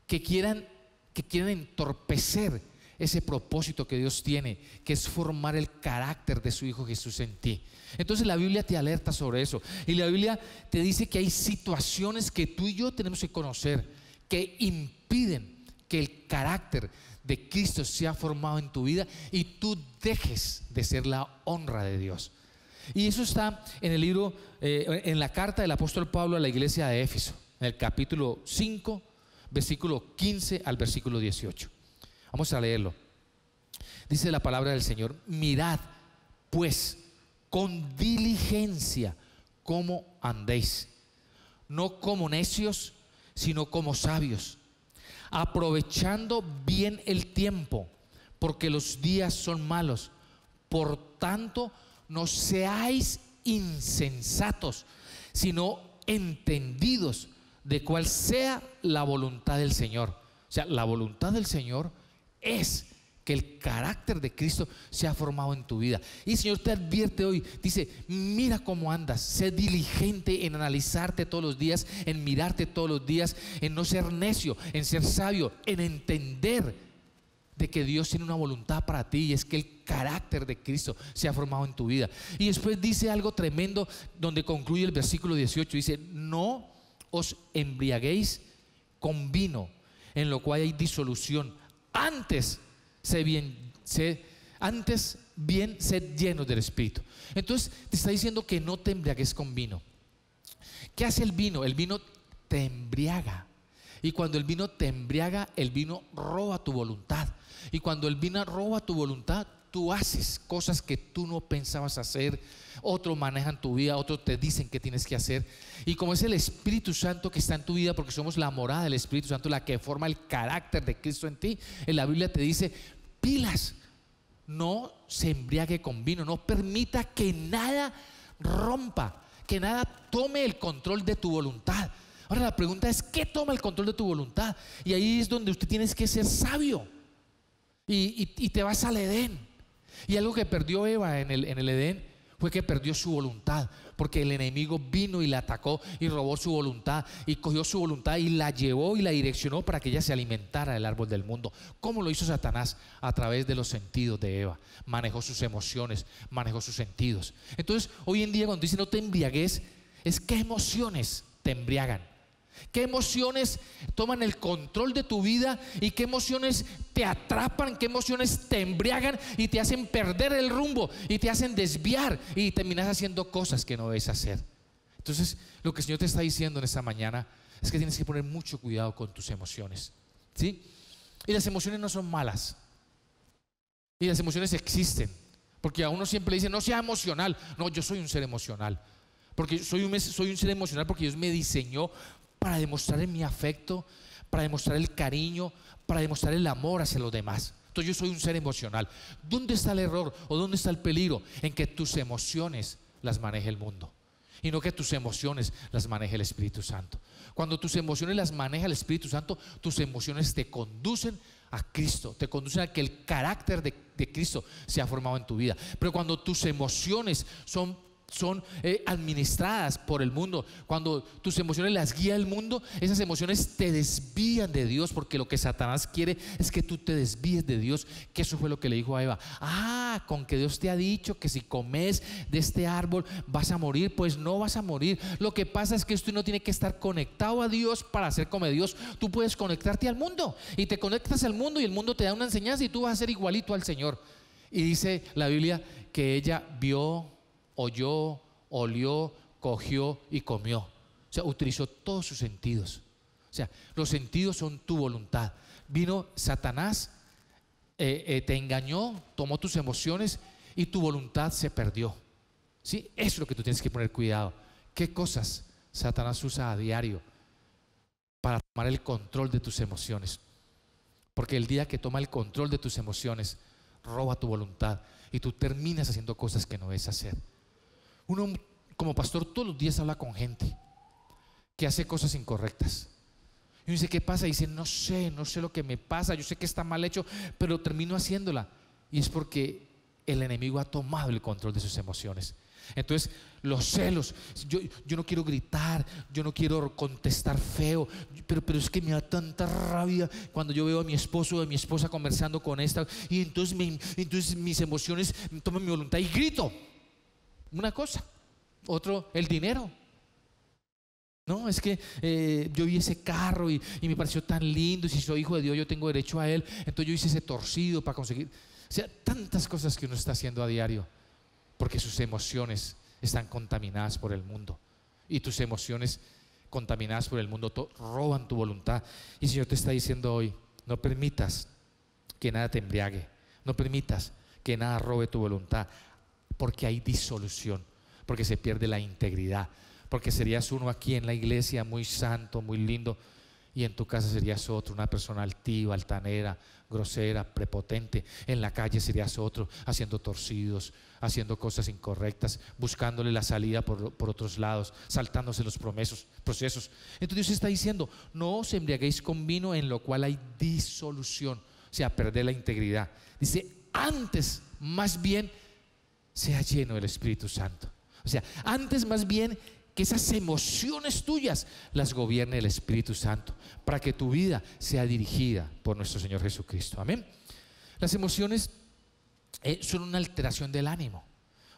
que quieran entorpecer ese propósito que Dios tiene, que es formar el carácter de su Hijo Jesús en ti. Entonces la Biblia te alerta sobre eso, y la Biblia te dice que hay situaciones que tú y yo tenemos que conocer, que impiden que el carácter de Cristo sea formado en tu vida y tú dejes de ser la honra de Dios. Y eso está en el libro, en la carta del apóstol Pablo a la iglesia de Éfeso, en el capítulo 5, versículo 15 al versículo 18. Vamos a leerlo. Dice la palabra del Señor: mirad pues con diligencia cómo andéis, no como necios, sino como sabios, aprovechando bien el tiempo, porque los días son malos. Por tanto, no seáis insensatos, sino entendidos de cuál sea la voluntad del Señor. O sea, la voluntad del Señor es que el carácter de Cristo sea formado en tu vida. Y el Señor te advierte hoy, dice: mira cómo andas, sé diligente en analizarte todos los días, en mirarte todos los días, en no ser necio, en ser sabio, en entender de que Dios tiene una voluntad para ti, y es que el carácter de Cristo sea formado en tu vida. Y después dice algo tremendo donde concluye el versículo 18, dice: no os embriaguéis con vino, en lo cual hay disolución. Antes bien sed llenos del Espíritu. Entonces te está diciendo que no te embriagues con vino. ¿Qué hace el vino? El vino te embriaga. Y cuando el vino te embriaga, el vino roba tu voluntad. Y cuando el vino roba tu voluntad, tú haces cosas que tú no pensabas hacer. Otros manejan tu vida, otros te dicen que tienes que hacer. Y como es el Espíritu Santo que está en tu vida, porque somos la morada del Espíritu Santo, la que forma el carácter de Cristo en ti, en la Biblia te dice: pilas, no se embriague con vino, no permita que nada rompa, que nada tome el control de tu voluntad. Ahora la pregunta es: ¿qué toma el control de tu voluntad? Y ahí es donde usted tiene que ser sabio. Y te vas al Edén. Y algo que perdió Eva en el Edén fue que perdió su voluntad, porque el enemigo vino y la atacó y robó su voluntad, y cogió su voluntad y la llevó y la direccionó para que ella se alimentara del árbol del mundo. ¿Cómo lo hizo Satanás? A través de los sentidos de Eva. Manejó sus emociones, manejó sus sentidos. Entonces hoy en día cuando dice no te embriagues, es qué emociones te embriagan, qué emociones toman el control de tu vida y qué emociones te atrapan, qué emociones te embriagan y te hacen perder el rumbo y te hacen desviar y terminas haciendo cosas que no debes hacer. Entonces lo que el Señor te está diciendo en esta mañana es que tienes que poner mucho cuidado con tus emociones, ¿sí? Y las emociones no son malas, y las emociones existen, porque a uno siempre le dicen no sea emocional. No, yo soy un ser emocional, porque soy un ser emocional porque Dios me diseñó para demostrar mi afecto, para demostrar el cariño, para demostrar el amor hacia los demás. Entonces yo soy un ser emocional. ¿Dónde está el error o dónde está el peligro? En que tus emociones las maneje el mundo y no que tus emociones las maneje el Espíritu Santo. Cuando tus emociones las maneja el Espíritu Santo, tus emociones te conducen a Cristo, te conducen a que el carácter de Cristo sea formado en tu vida. Pero cuando tus emociones son administradas por el mundo, cuando tus emociones las guía el mundo, esas emociones te desvían de Dios, porque lo que Satanás quiere es que tú te desvíes de Dios. Que eso fue lo que le dijo a Eva: con que Dios te ha dicho que si comes de este árbol vas a morir. Pues no vas a morir. Lo que pasa es que usted no tiene que estar conectado a Dios para ser como Dios. Tú puedes conectarte al mundo y te conectas al mundo y el mundo te da una enseñanza y tú vas a ser igualito al Señor. Y dice la Biblia que ella vio, oyó, olió, cogió y comió. O sea, utilizó todos sus sentidos. O sea, los sentidos son tu voluntad. Vino Satanás, te engañó, tomó tus emociones y tu voluntad se perdió. ¿Sí? Eso es lo que tú tienes que poner cuidado. ¿Qué cosas Satanás usa a diario para tomar el control de tus emociones? Porque el día que toma el control de tus emociones, roba tu voluntad y tú terminas haciendo cosas que no debes hacer. Uno como pastor todos los días habla con gente que hace cosas incorrectas. Y uno dice: ¿qué pasa? Y dice: no sé lo que me pasa, yo sé que está mal hecho, pero termino haciéndola. Y es porque el enemigo ha tomado el control de sus emociones. Entonces los celos, yo no quiero gritar, yo no quiero contestar feo, pero es que me da tanta rabia cuando yo veo a mi esposo o a mi esposa conversando con esta, y entonces mis emociones toman mi voluntad y grito. Una cosa, otro, el dinero. No, es que yo vi ese carro y me pareció tan lindo, y si soy hijo de Dios yo tengo derecho a él, entonces yo hice ese torcido para conseguir. O sea, tantas cosas que uno está haciendo a diario, porque sus emociones están contaminadas por el mundo, y tus emociones contaminadas por el mundo roban tu voluntad. Y el Señor te está diciendo hoy: no permitas que nada te embriague, no permitas que nada robe tu voluntad, porque hay disolución, porque se pierde la integridad, porque serías uno aquí en la iglesia muy santo, muy lindo, y en tu casa serías otro, una persona altiva, altanera, grosera, prepotente. En la calle serías otro, haciendo torcidos, haciendo cosas incorrectas, buscándole la salida por otros lados, saltándose los procesos. Entonces Dios está diciendo: no os embriaguéis con vino, en lo cual hay disolución, o sea, perder la integridad. Dice: antes, más bien, sea lleno del Espíritu Santo. O sea, antes más bien que esas emociones tuyas las gobierne el Espíritu Santo, para que tu vida sea dirigida por nuestro Señor Jesucristo. Amén. Las emociones son una alteración del ánimo.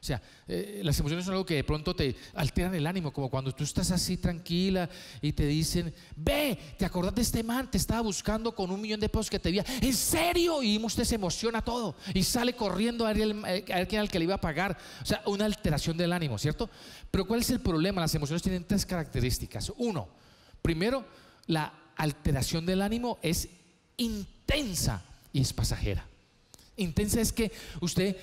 O sea, las emociones son algo que de pronto te alteran el ánimo, como cuando tú estás así tranquila y te dicen, ve, ¿te acordás de este man? Te estaba buscando con $1.000.000 que te debía. ¿En serio? Y usted se emociona todo y sale corriendo a ver quién era el que le iba a pagar. O sea, una alteración del ánimo, ¿cierto? Pero ¿cuál es el problema? Las emociones tienen 3 características. Uno, primero, la alteración del ánimo es intensa y es pasajera. Intensa es que usted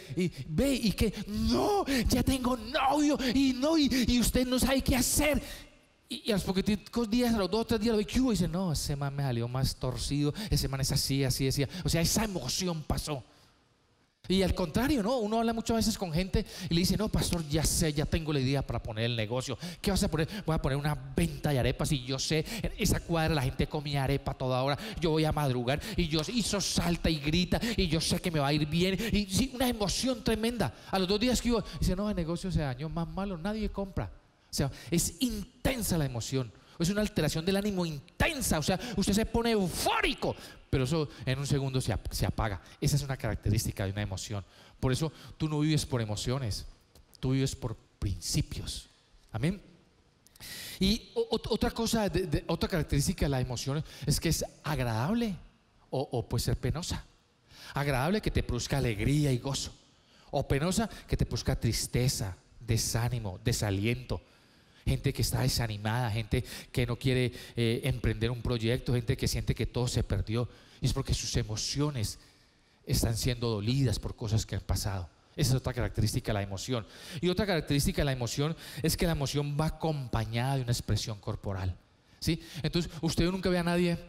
ve y que no, ya tengo novio y no, y usted no sabe qué hacer. Y a los poquitos días, a los 2 o 3 días lo ve y dice, no, ese man me salió más torcido, ese man es así, así, así. O sea, esa emoción pasó. Y al contrario, ¿no? Uno habla muchas veces con gente y le dice, no, pastor, ya sé, ya tengo la idea para poner el negocio. ¿Qué vas a poner? Voy a poner una venta de arepas y yo sé, en esa cuadra la gente come arepa toda hora. Yo voy a madrugar y eso salta y grita y yo sé que me va a ir bien. Y sí, una emoción tremenda. A los 2 días que iba, dice, no, el negocio se dañó, más malo, nadie compra. O sea, es intensa la emoción. Es una alteración del ánimo intensa. O sea, usted se pone eufórico, pero eso en un segundo se apaga. Esa es una característica de una emoción. Por eso tú no vives por emociones, tú vives por principios. Amén. Y otra cosa, otra característica de la emoción es que es agradable o puede ser penosa. Agradable, que te produzca alegría y gozo, o penosa, que te produzca tristeza, desánimo, desaliento. Gente que está desanimada, gente que no quiere emprender un proyecto, gente que siente que todo se perdió. Y es porque sus emociones están siendo dolidas por cosas que han pasado. Esa es otra característica de la emoción. Y otra característica de la emoción es que la emoción va acompañada de una expresión corporal, ¿sí? Entonces, usted nunca ve a nadie,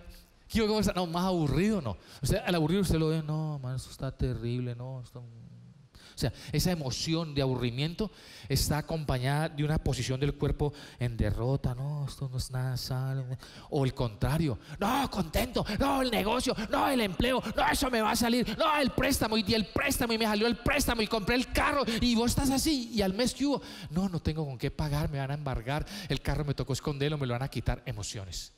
no, más aburrido, no. Usted, al aburrido usted lo ve, no, man, eso está terrible, no, está... O sea, esa emoción de aburrimiento está acompañada de una posición del cuerpo en derrota. No, esto no es nada sano. O el contrario, no, contento, no, el negocio, no, el empleo, no, eso me va a salir, no, el préstamo, y di el préstamo y me salió el préstamo y compré el carro y vos estás así, y al mes que hubo, no tengo con qué pagar, me van a embargar, el carro me tocó esconderlo, me lo van a quitar. Emociones.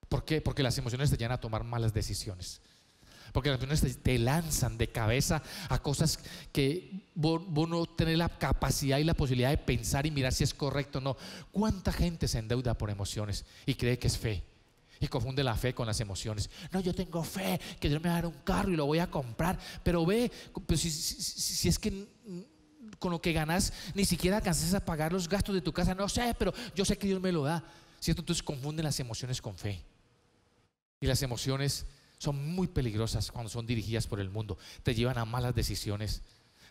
¿Por qué? Porque las emociones te llevan a tomar malas decisiones. Porque las emociones te lanzan de cabeza a cosas que vos no tenés la capacidad y la posibilidad de pensar y mirar si es correcto o no. ¿Cuánta gente se endeuda por emociones y cree que es fe? Y confunde la fe con las emociones. No, yo tengo fe que Dios me va a dar un carro y lo voy a comprar. Pero ve, pues si es que con lo que ganas ni siquiera alcanzas a pagar los gastos de tu casa, no sé, pero yo sé que Dios me lo da, ¿cierto? Entonces confunden las emociones con fe. Y las emociones son muy peligrosas cuando son dirigidas por el mundo. Te llevan a malas decisiones,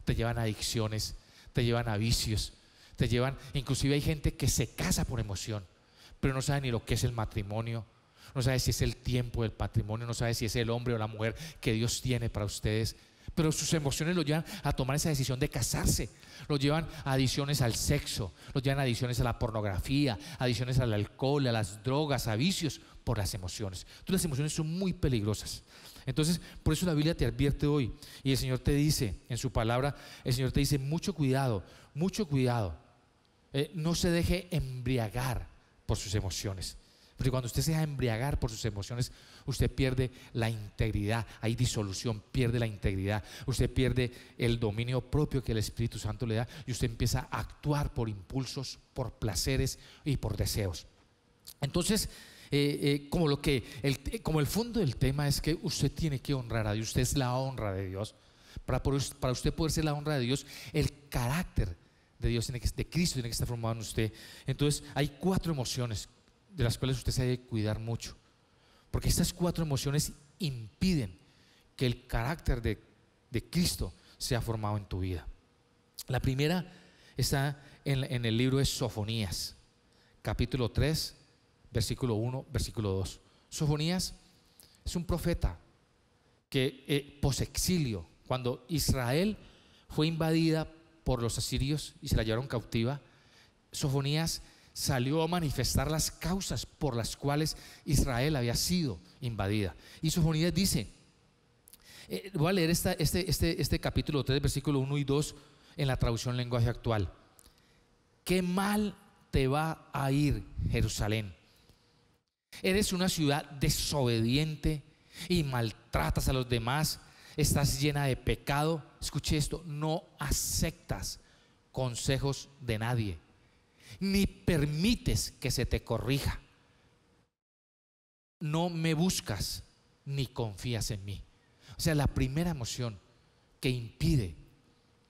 te llevan a adicciones, te llevan a vicios, te llevan, inclusive hay gente que se casa por emoción, pero no sabe ni lo que es el matrimonio, no sabe si es el tiempo del matrimonio, no sabe si es el hombre o la mujer que Dios tiene para ustedes. Pero sus emociones lo llevan a tomar esa decisión de casarse, lo llevan a adicciones al sexo, lo llevan a adicciones a la pornografía, adicciones al alcohol, a las drogas, a vicios, por las emociones. Entonces las emociones son muy peligrosas. Entonces por eso la Biblia te advierte hoy, y el Señor te dice en su palabra, el Señor te dice mucho cuidado, no se deje embriagar por sus emociones. Porque cuando usted se deja embriagar por sus emociones, usted pierde la integridad, hay disolución, pierde la integridad, usted pierde el dominio propio que el Espíritu Santo le da, y usted empieza a actuar por impulsos, por placeres y por deseos. Entonces, como el fondo del tema es que usted tiene que honrar a Dios, usted es la honra de Dios. Para usted poder ser la honra de Dios, el carácter de Dios, de Cristo, tiene que estar formado en usted. Entonces hay 4 emociones de las cuales usted se debe cuidar mucho, porque estas 4 emociones impiden que el carácter de Cristo sea formado en tu vida. La primera está en el libro de Sofonías, capítulo 3, versículo 1, versículo 2. Sofonías es un profeta que posexilio, cuando Israel fue invadida por los asirios y se la llevaron cautiva, Sofonías salió a manifestar las causas por las cuales Israel había sido invadida. Y Sofonías dice, voy a leer este capítulo 3, versículo 1 y 2 en la traducción lenguaje actual. Qué mal te va a ir, Jerusalén. Eres una ciudad desobediente y maltratas a los demás, estás llena de pecado. Escuche esto, no aceptas consejos de nadie, ni permites que se te corrija. No me buscas ni confías en mí. O sea, la primera emoción que impide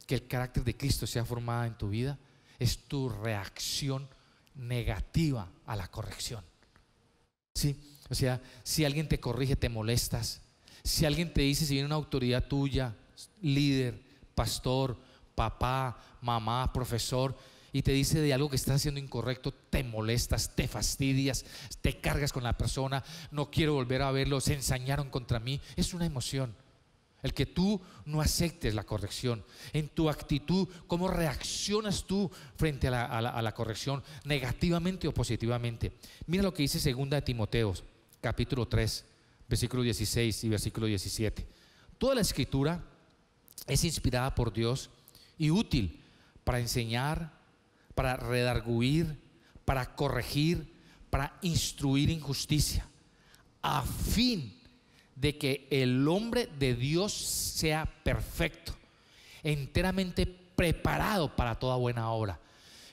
que el carácter de Cristo sea formada en tu vida es tu reacción negativa a la corrección. ¿Sí? O sea, si alguien te corrige, te molestas. Si alguien te dice, si viene una autoridad tuya, líder, pastor, papá, mamá, profesor, y te dice de algo que estás haciendo incorrecto, te molestas, te fastidias, te cargas con la persona, no quiero volver a verlo, se ensañaron contra mí. Es una emoción. El que tú no aceptes la corrección, en tu actitud, cómo reaccionas tú frente a la corrección, negativamente o positivamente. Mira lo que dice 2 de Timoteo, capítulo 3, versículo 16 y versículo 17. Toda la escritura es inspirada por Dios y útil para enseñar, para redarguir, para corregir, para instruir en justicia, a fin de que el hombre de Dios sea perfecto, enteramente preparado para toda buena obra.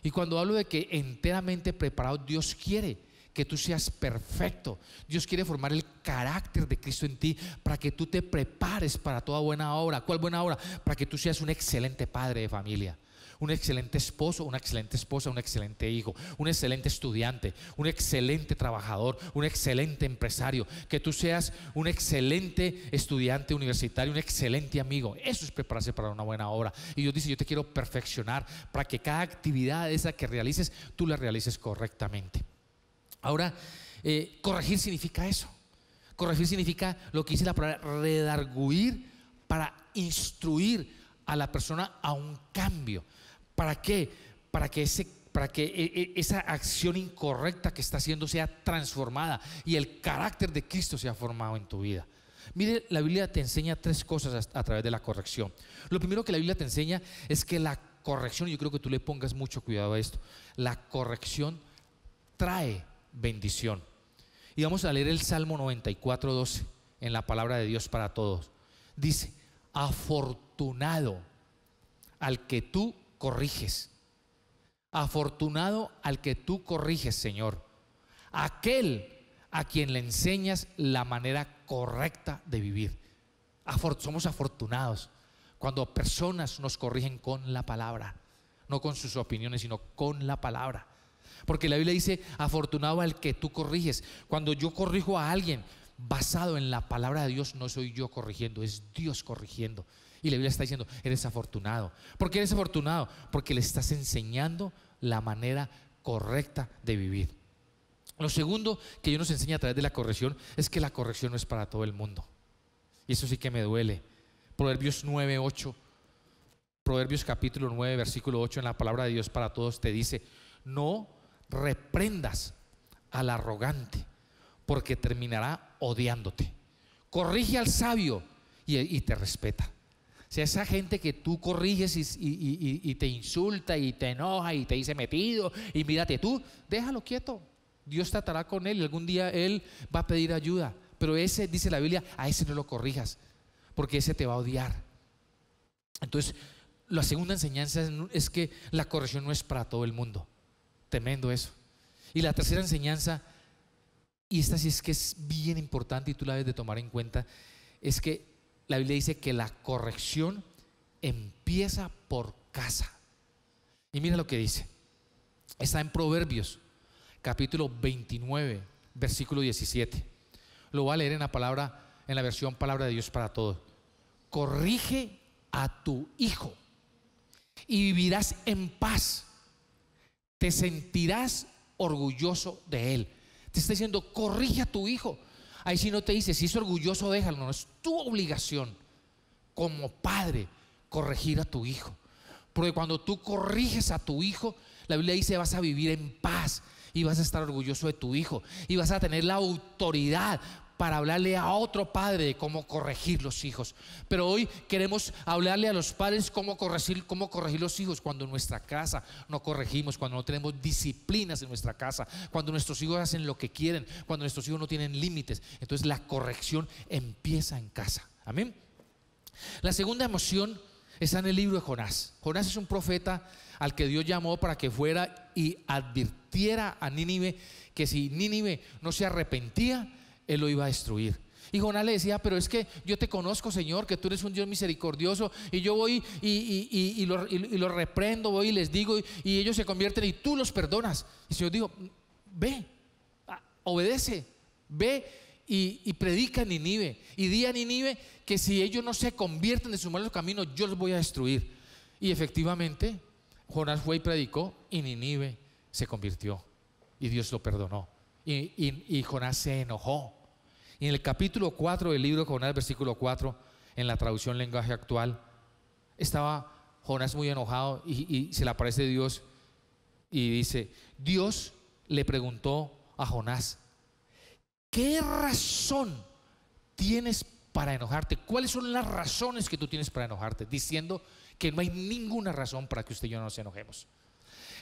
Y cuando hablo de que enteramente preparado, Dios quiere que tú seas perfecto. Dios quiere formar el carácter de Cristo en ti para que tú te prepares para toda buena obra. ¿Cuál buena obra? Para que tú seas un excelente padre de familia, un excelente esposo, una excelente esposa, un excelente hijo, un excelente estudiante, un excelente trabajador, un excelente empresario, que tú seas un excelente estudiante universitario, un excelente amigo. Eso es prepararse para una buena obra. Y Dios dice, yo te quiero perfeccionar para que cada actividad esa que realices, tú la realices correctamente. Ahora, corregir significa eso. Corregir significa lo que dice la palabra, redarguir, para instruir a la persona a un cambio. ¿Para qué? Para que esa acción incorrecta que está haciendo sea transformada y el carácter de Cristo sea formado en tu vida. Mire, la Biblia te enseña tres cosas a través de la corrección. Lo primero que la Biblia te enseña es que la corrección, y yo creo que tú le pongas mucho cuidado a esto, la corrección trae bendición. Y vamos a leer el Salmo 94:12 en la palabra de Dios para todos. Dice, afortunado al que tú corriges, afortunado al que tú corriges, Señor, aquel a quien le enseñas la manera correcta de vivir. Somos afortunados cuando personas nos corrigen con la palabra, no con sus opiniones, sino con la palabra. Porque la Biblia dice, afortunado al que tú corriges. Cuando yo corrijo a alguien basado en la palabra de Dios, no soy yo corrigiendo, es Dios corrigiendo. Y la Biblia está diciendo, eres afortunado. ¿Por qué eres afortunado? Porque le estás enseñando la manera correcta de vivir. Lo segundo que Dios nos enseña a través de la corrección es que la corrección no es para todo el mundo. Y eso sí que me duele. Proverbios 9:8, Proverbios capítulo 9, versículo 8, en la palabra de Dios para todos te dice, no reprendas al arrogante, porque terminará odiándote. Corrige al sabio y te respeta. O sea, esa gente que tú corriges y te insulta y te enoja y te dice metido y mírate tú, déjalo quieto. Dios tratará con él y algún día él va a pedir ayuda. Pero ese, dice la Biblia, a ese no lo corrijas, porque ese te va a odiar. Entonces, la segunda enseñanza es que la corrección no es para todo el mundo. Tremendo eso. Y la tercera enseñanza, y esta sí es que es bien importante y tú la debes de tomar en cuenta, es que la Biblia dice que la corrección empieza por casa. Y mira lo que dice. Está en Proverbios capítulo 29 versículo 17. Lo voy a leer en la versión Palabra de Dios para todos. Corrige a tu hijo y vivirás en paz. Te sentirás orgulloso de él. Te está diciendo, corrige a tu hijo. Ahí sí no te dice, si es orgulloso, déjalo. No, es tu obligación como padre corregir a tu hijo. Porque cuando tú corriges a tu hijo, la Biblia dice, vas a vivir en paz y vas a estar orgulloso de tu hijo y vas a tener la autoridad para hablarle a otro padre de cómo corregir los hijos. Pero hoy queremos hablarle a los padres cómo corregir los hijos cuando en nuestra casa no corregimos, cuando no tenemos disciplinas en nuestra casa, cuando nuestros hijos hacen lo que quieren, cuando nuestros hijos no tienen límites. Entonces la corrección empieza en casa. Amén. La segunda emoción está en el libro de Jonás. Jonás es un profeta al que Dios llamó para que fuera y advirtiera a Nínive que si Nínive no se arrepentía, él lo iba a destruir. Y Jonás le decía: pero es que yo te conozco, Señor, que tú eres un Dios misericordioso, y yo voy y los reprendo, voy y les digo, y ellos se convierten y tú los perdonas. Y el Señor dijo: ve, obedece, ve y predica en Nínive, y di a Nínive que si ellos no se convierten de sus malos caminos, yo los voy a destruir. Y efectivamente Jonás fue y predicó, y Nínive se convirtió y Dios lo perdonó, y Jonás se enojó. Y en el capítulo 4 del libro de Jonás, versículo 4, en la traducción lenguaje actual, estaba Jonás muy enojado y se le aparece Dios y dice: Dios le preguntó a Jonás: ¿qué razón tienes para enojarte? ¿Cuáles son las razones que tú tienes para enojarte? Diciendo que no hay ninguna razón para que usted y yo no nos enojemos.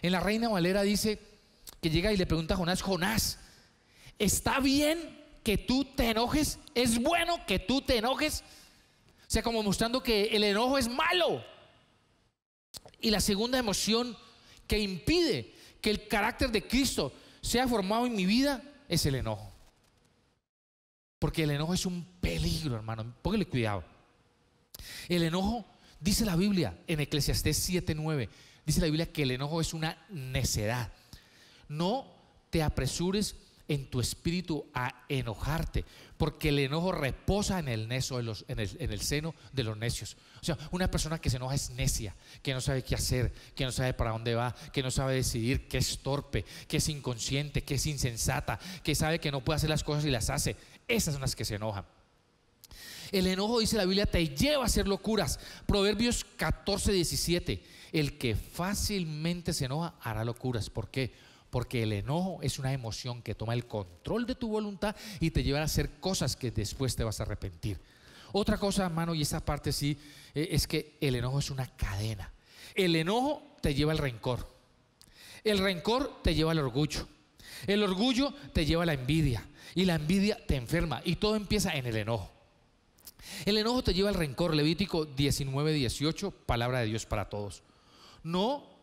En la Reina Valera dice que llega y le pregunta a Jonás: Jonás, ¿está bien que tú te enojes? ¿Es bueno que tú te enojes? O sea, como mostrando que el enojo es malo. Y la segunda emoción que impide que el carácter de Cristo sea formado en mi vida es el enojo. Porque el enojo es un peligro, hermano. Póngale cuidado. El enojo, dice la Biblia en Eclesiastés 7:9, dice la Biblia que el enojo es una necedad. No te apresures en tu espíritu a enojarte, porque el enojo reposa en el seno de los necios. O sea, una persona que se enoja es necia, que no sabe qué hacer, que no sabe para dónde va, que no sabe decidir, que es torpe, que es inconsciente, que es insensata, que sabe que no puede hacer las cosas y las hace. Esas son las que se enojan. El enojo, dice la Biblia, te lleva a hacer locuras. Proverbios 14:17: el que fácilmente se enoja hará locuras. ¿Por qué? Porque el enojo es una emoción que toma el control de tu voluntad y te lleva a hacer cosas que después te vas a arrepentir. Otra cosa, hermano, y esa parte sí, es que el enojo es una cadena. El enojo te lleva al rencor. El rencor te lleva al orgullo. El orgullo te lleva a la envidia. Y la envidia te enferma. Y todo empieza en el enojo. El enojo te lleva al rencor. Levítico 19:18, palabra de Dios para todos. No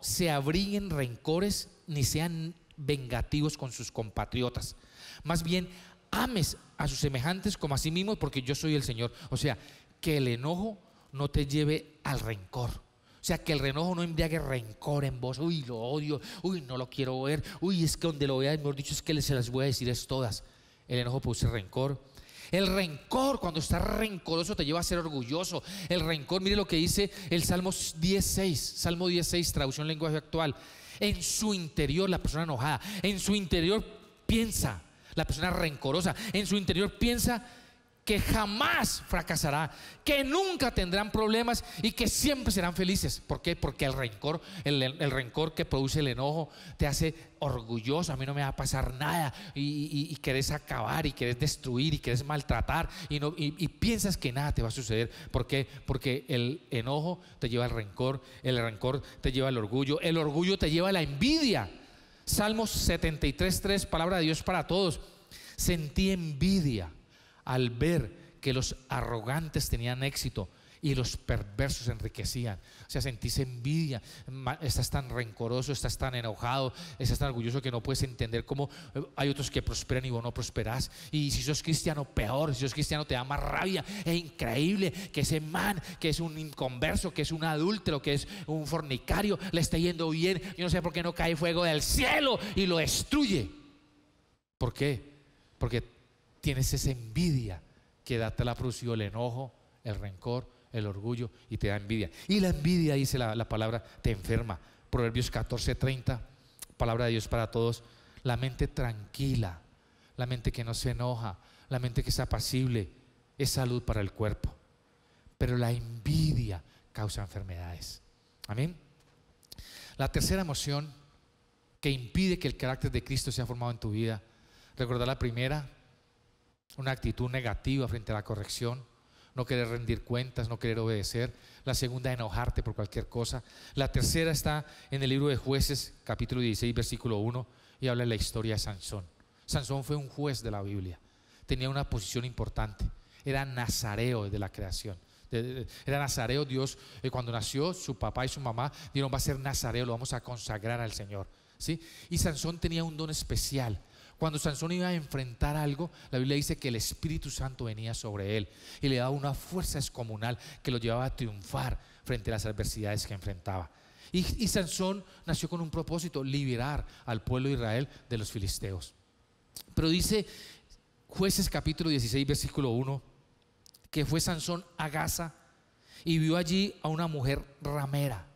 se abriguen rencores ni sean vengativos con sus compatriotas. Más bien, ames a sus semejantes como a sí mismos, porque yo soy el Señor. O sea, que el enojo no te lleve al rencor. O sea, que el enojo no embriague rencor en vos. Uy, lo odio, uy, no lo quiero ver, uy, es que donde lo vea, mejor dicho, es que se las voy a decir es todas. El enojo produce rencor. El rencor, cuando estás rencoroso, te lleva a ser orgulloso. El rencor, mire lo que dice el Salmo 10:6, Salmo 10:6, traducción lenguaje actual. En su interior, la persona enojada, en su interior piensa, la persona rencorosa, en su interior piensa que jamás fracasará, que nunca tendrán problemas y que siempre serán felices. ¿Por qué? Porque el rencor, el rencor que produce el enojo te hace orgulloso. A mí no me va a pasar nada, y querés acabar y querés destruir y querés maltratar y piensas que nada te va a suceder. ¿Por qué? Porque el enojo te lleva al rencor, el rencor te lleva al orgullo, el orgullo te lleva a la envidia. Salmos 73:3, palabra de Dios para todos. Sentí envidia al ver que los arrogantes tenían éxito y los perversos se enriquecían. O sea, sentís envidia. Estás tan rencoroso, estás tan enojado, estás tan orgulloso que no puedes entender cómo hay otros que prosperan y vos no prosperás. Y si sos cristiano, peor. Si sos cristiano, te da más rabia. Es increíble que ese man, que es un inconverso, que es un adúltero, que es un fornicario, le está yendo bien. Yo no sé por qué no cae fuego del cielo y lo destruye. ¿Por qué? Porque tienes esa envidia que te la producido el enojo, el rencor, el orgullo, y te da envidia. Y la envidia, dice la palabra, te enferma. Proverbios 14:30, palabra de Dios para todos. La mente tranquila, la mente que no se enoja, la mente que es apacible, es salud para el cuerpo. Pero la envidia causa enfermedades. Amén. La tercera emoción que impide que el carácter de Cristo sea formado en tu vida, recordar la primera: una actitud negativa frente a la corrección, no querer rendir cuentas, no querer obedecer. La segunda, enojarte por cualquier cosa. La tercera está en el libro de Jueces, capítulo 16, versículo 1, y habla de la historia de Sansón. Sansón fue un juez de la Biblia, tenía una posición importante, era nazareo de la creación, Era nazareo. Dios, cuando nació, su papá y su mamá dijeron: va a ser nazareo, lo vamos a consagrar al Señor, ¿sí? Y Sansón tenía un don especial. Cuando Sansón iba a enfrentar algo, la Biblia dice que el Espíritu Santo venía sobre él y le daba una fuerza descomunal que lo llevaba a triunfar frente a las adversidades que enfrentaba. Y Sansón nació con un propósito: liberar al pueblo de Israel de los filisteos. Pero dice Jueces capítulo 16 versículo 1 que fue Sansón a Gaza y vio allí a una mujer ramera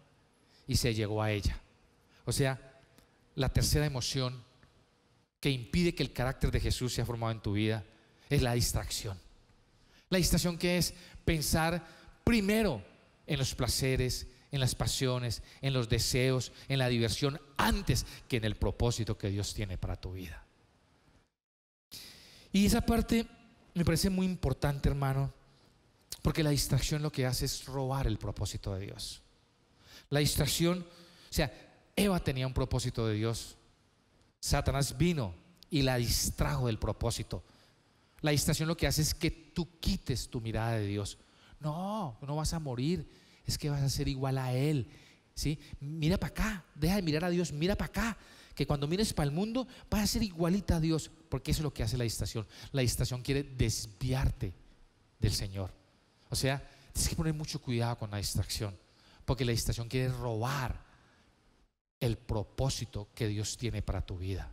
y se llegó a ella. O sea, la tercera emoción que impide que el carácter de Jesús sea formado en tu vida es la distracción. La distracción, que es pensar primero en los placeres, en las pasiones, en los deseos, en la diversión, antes que en el propósito que Dios tiene para tu vida. Y esa parte me parece muy importante, hermano, porque la distracción lo que hace es robar el propósito de Dios. La distracción, o sea, Eva tenía un propósito de Dios. Satanás vino y la distrajo del propósito. La distracción lo que hace es que tú quites tu mirada de Dios. No, no vas a morir, es que vas a ser igual a Él, ¿sí? Mira para acá, deja de mirar a Dios, mira para acá, que cuando mires para el mundo vas a ser igualita a Dios, porque eso es lo que hace la distracción. La distracción quiere desviarte del Señor. O sea, tienes que poner mucho cuidado con la distracción, porque la distracción quiere robar el propósito que Dios tiene para tu vida.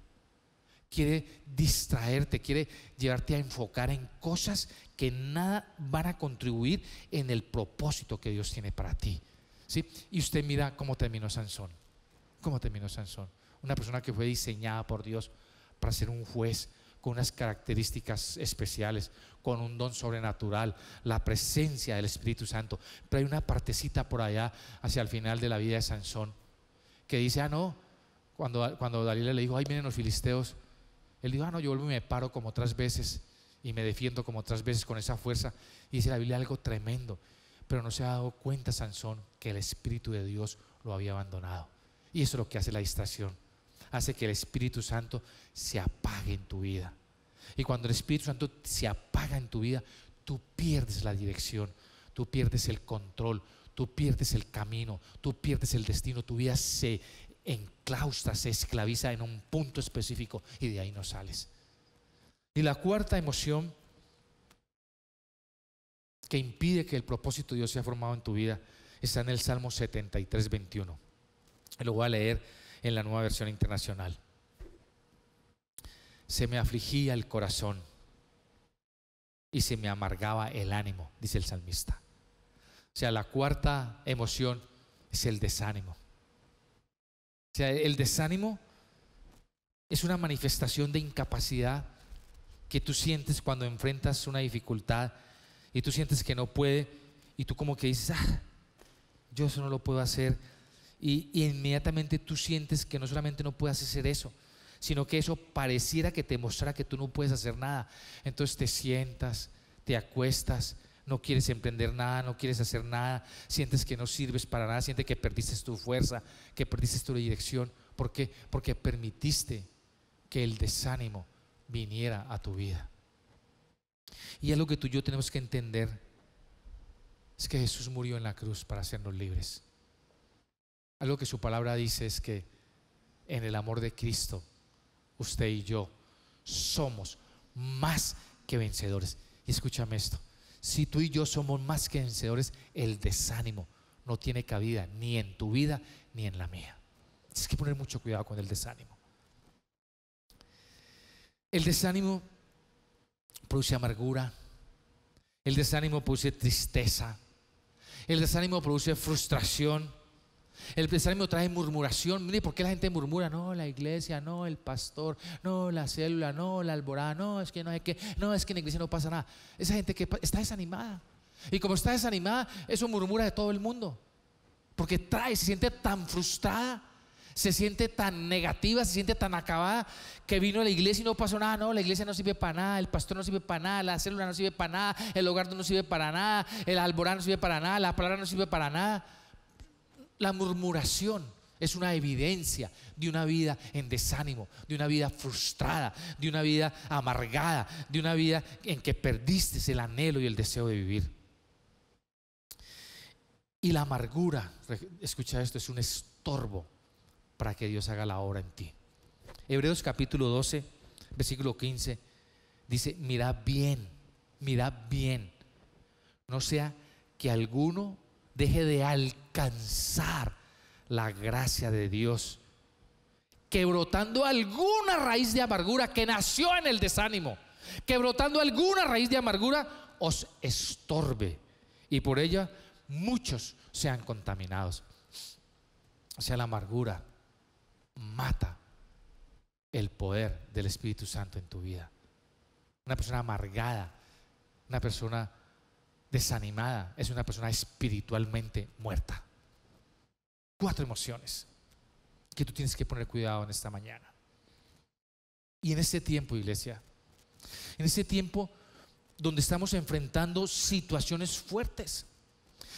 Quiere distraerte, quiere llevarte a enfocar en cosas que nada van a contribuir en el propósito que Dios tiene para ti, ¿sí? Y usted mira cómo terminó Sansón. ¿Cómo terminó Sansón? Una persona que fue diseñada por Dios para ser un juez, con unas características especiales, con un don sobrenatural, la presencia del Espíritu Santo. Pero hay una partecita por allá hacia el final de la vida de Sansón que dice: no, cuando Dalila le dijo: ay, vienen los filisteos, él dijo: no, yo vuelvo y me paro como otras veces y me defiendo como otras veces con esa fuerza. Y dice la Biblia algo tremendo, pero no se ha dado cuenta Sansón que el Espíritu de Dios lo había abandonado. Y eso es lo que hace la distracción, hace que el Espíritu Santo se apague en tu vida. Y cuando el Espíritu Santo se apaga en tu vida, tú pierdes la dirección, tú pierdes el control, tú pierdes el camino, tú pierdes el destino. Tu vida se enclaustra, se esclaviza en un punto específico y de ahí no sales. Y la cuarta emoción que impide que el propósito de Dios sea formado en tu vida está en el Salmo 73, 21. Lo voy a leer en la Nueva Versión Internacional. Se me afligía el corazón y se me amargaba el ánimo, dice el salmista. O sea, la cuarta emoción es el desánimo. O sea, el desánimo es una manifestación de incapacidad que tú sientes cuando enfrentas una dificultad y tú sientes que no puede, y tú como que dices: yo eso no lo puedo hacer. Y inmediatamente tú sientes que no solamente no puedes hacer eso, sino que eso pareciera que te mostrara que tú no puedes hacer nada. Entonces te sientas, te acuestas, no quieres emprender nada, no quieres hacer nada, sientes que no sirves para nada, sientes que perdiste tu fuerza, que perdiste tu dirección. ¿Por qué? Porque permitiste que el desánimo viniera a tu vida. Y algo que tú y yo tenemos que entender es que Jesús murió en la cruz para hacernos libres. Algo que su palabra dice es que en el amor de Cristo, usted y yo somos más que vencedores. Y escúchame esto: si tú y yo somos más que vencedores, el desánimo no tiene cabida ni en tu vida ni en la mía. Tienes que poner mucho cuidado con el desánimo. El desánimo produce amargura, el desánimo produce tristeza, el desánimo produce frustración, el desánimo trae murmuración. Mire, ¿por qué la gente murmura? No, la iglesia, no, el pastor, no, la célula, no, la alborada, no, es que no hay que, no, es que en la iglesia no pasa nada. Esa gente que está desanimada, y como está desanimada, eso murmura de todo el mundo, porque se siente tan frustrada, se siente tan negativa, se siente tan acabada, que vino a la iglesia y no pasó nada. No, la iglesia no sirve para nada, el pastor no sirve para nada, la célula no sirve para nada, el hogar no sirve para nada, el alborada no sirve para nada, la palabra no sirve para nada. La murmuración es una evidencia de una vida en desánimo, de una vida frustrada, de una vida amargada, de una vida en que perdiste el anhelo y el deseo de vivir. Y la amargura, escucha esto, es un estorbo para que Dios haga la obra en ti. Hebreos capítulo 12, versículo 15 dice: mirad bien, no sea que alguno deje de alcanzar la gracia de Dios, que brotando alguna raíz de amargura que nació en el desánimo, que brotando alguna raíz de amargura os estorbe y por ella muchos sean contaminados. O sea, la amargura mata el poder del Espíritu Santo en tu vida. Una persona amargada, una persona desanimada, es una persona espiritualmente muerta. 4 emociones que tú tienes que poner cuidado en esta mañana. Y en este tiempo, iglesia, en este tiempo donde estamos enfrentando situaciones fuertes,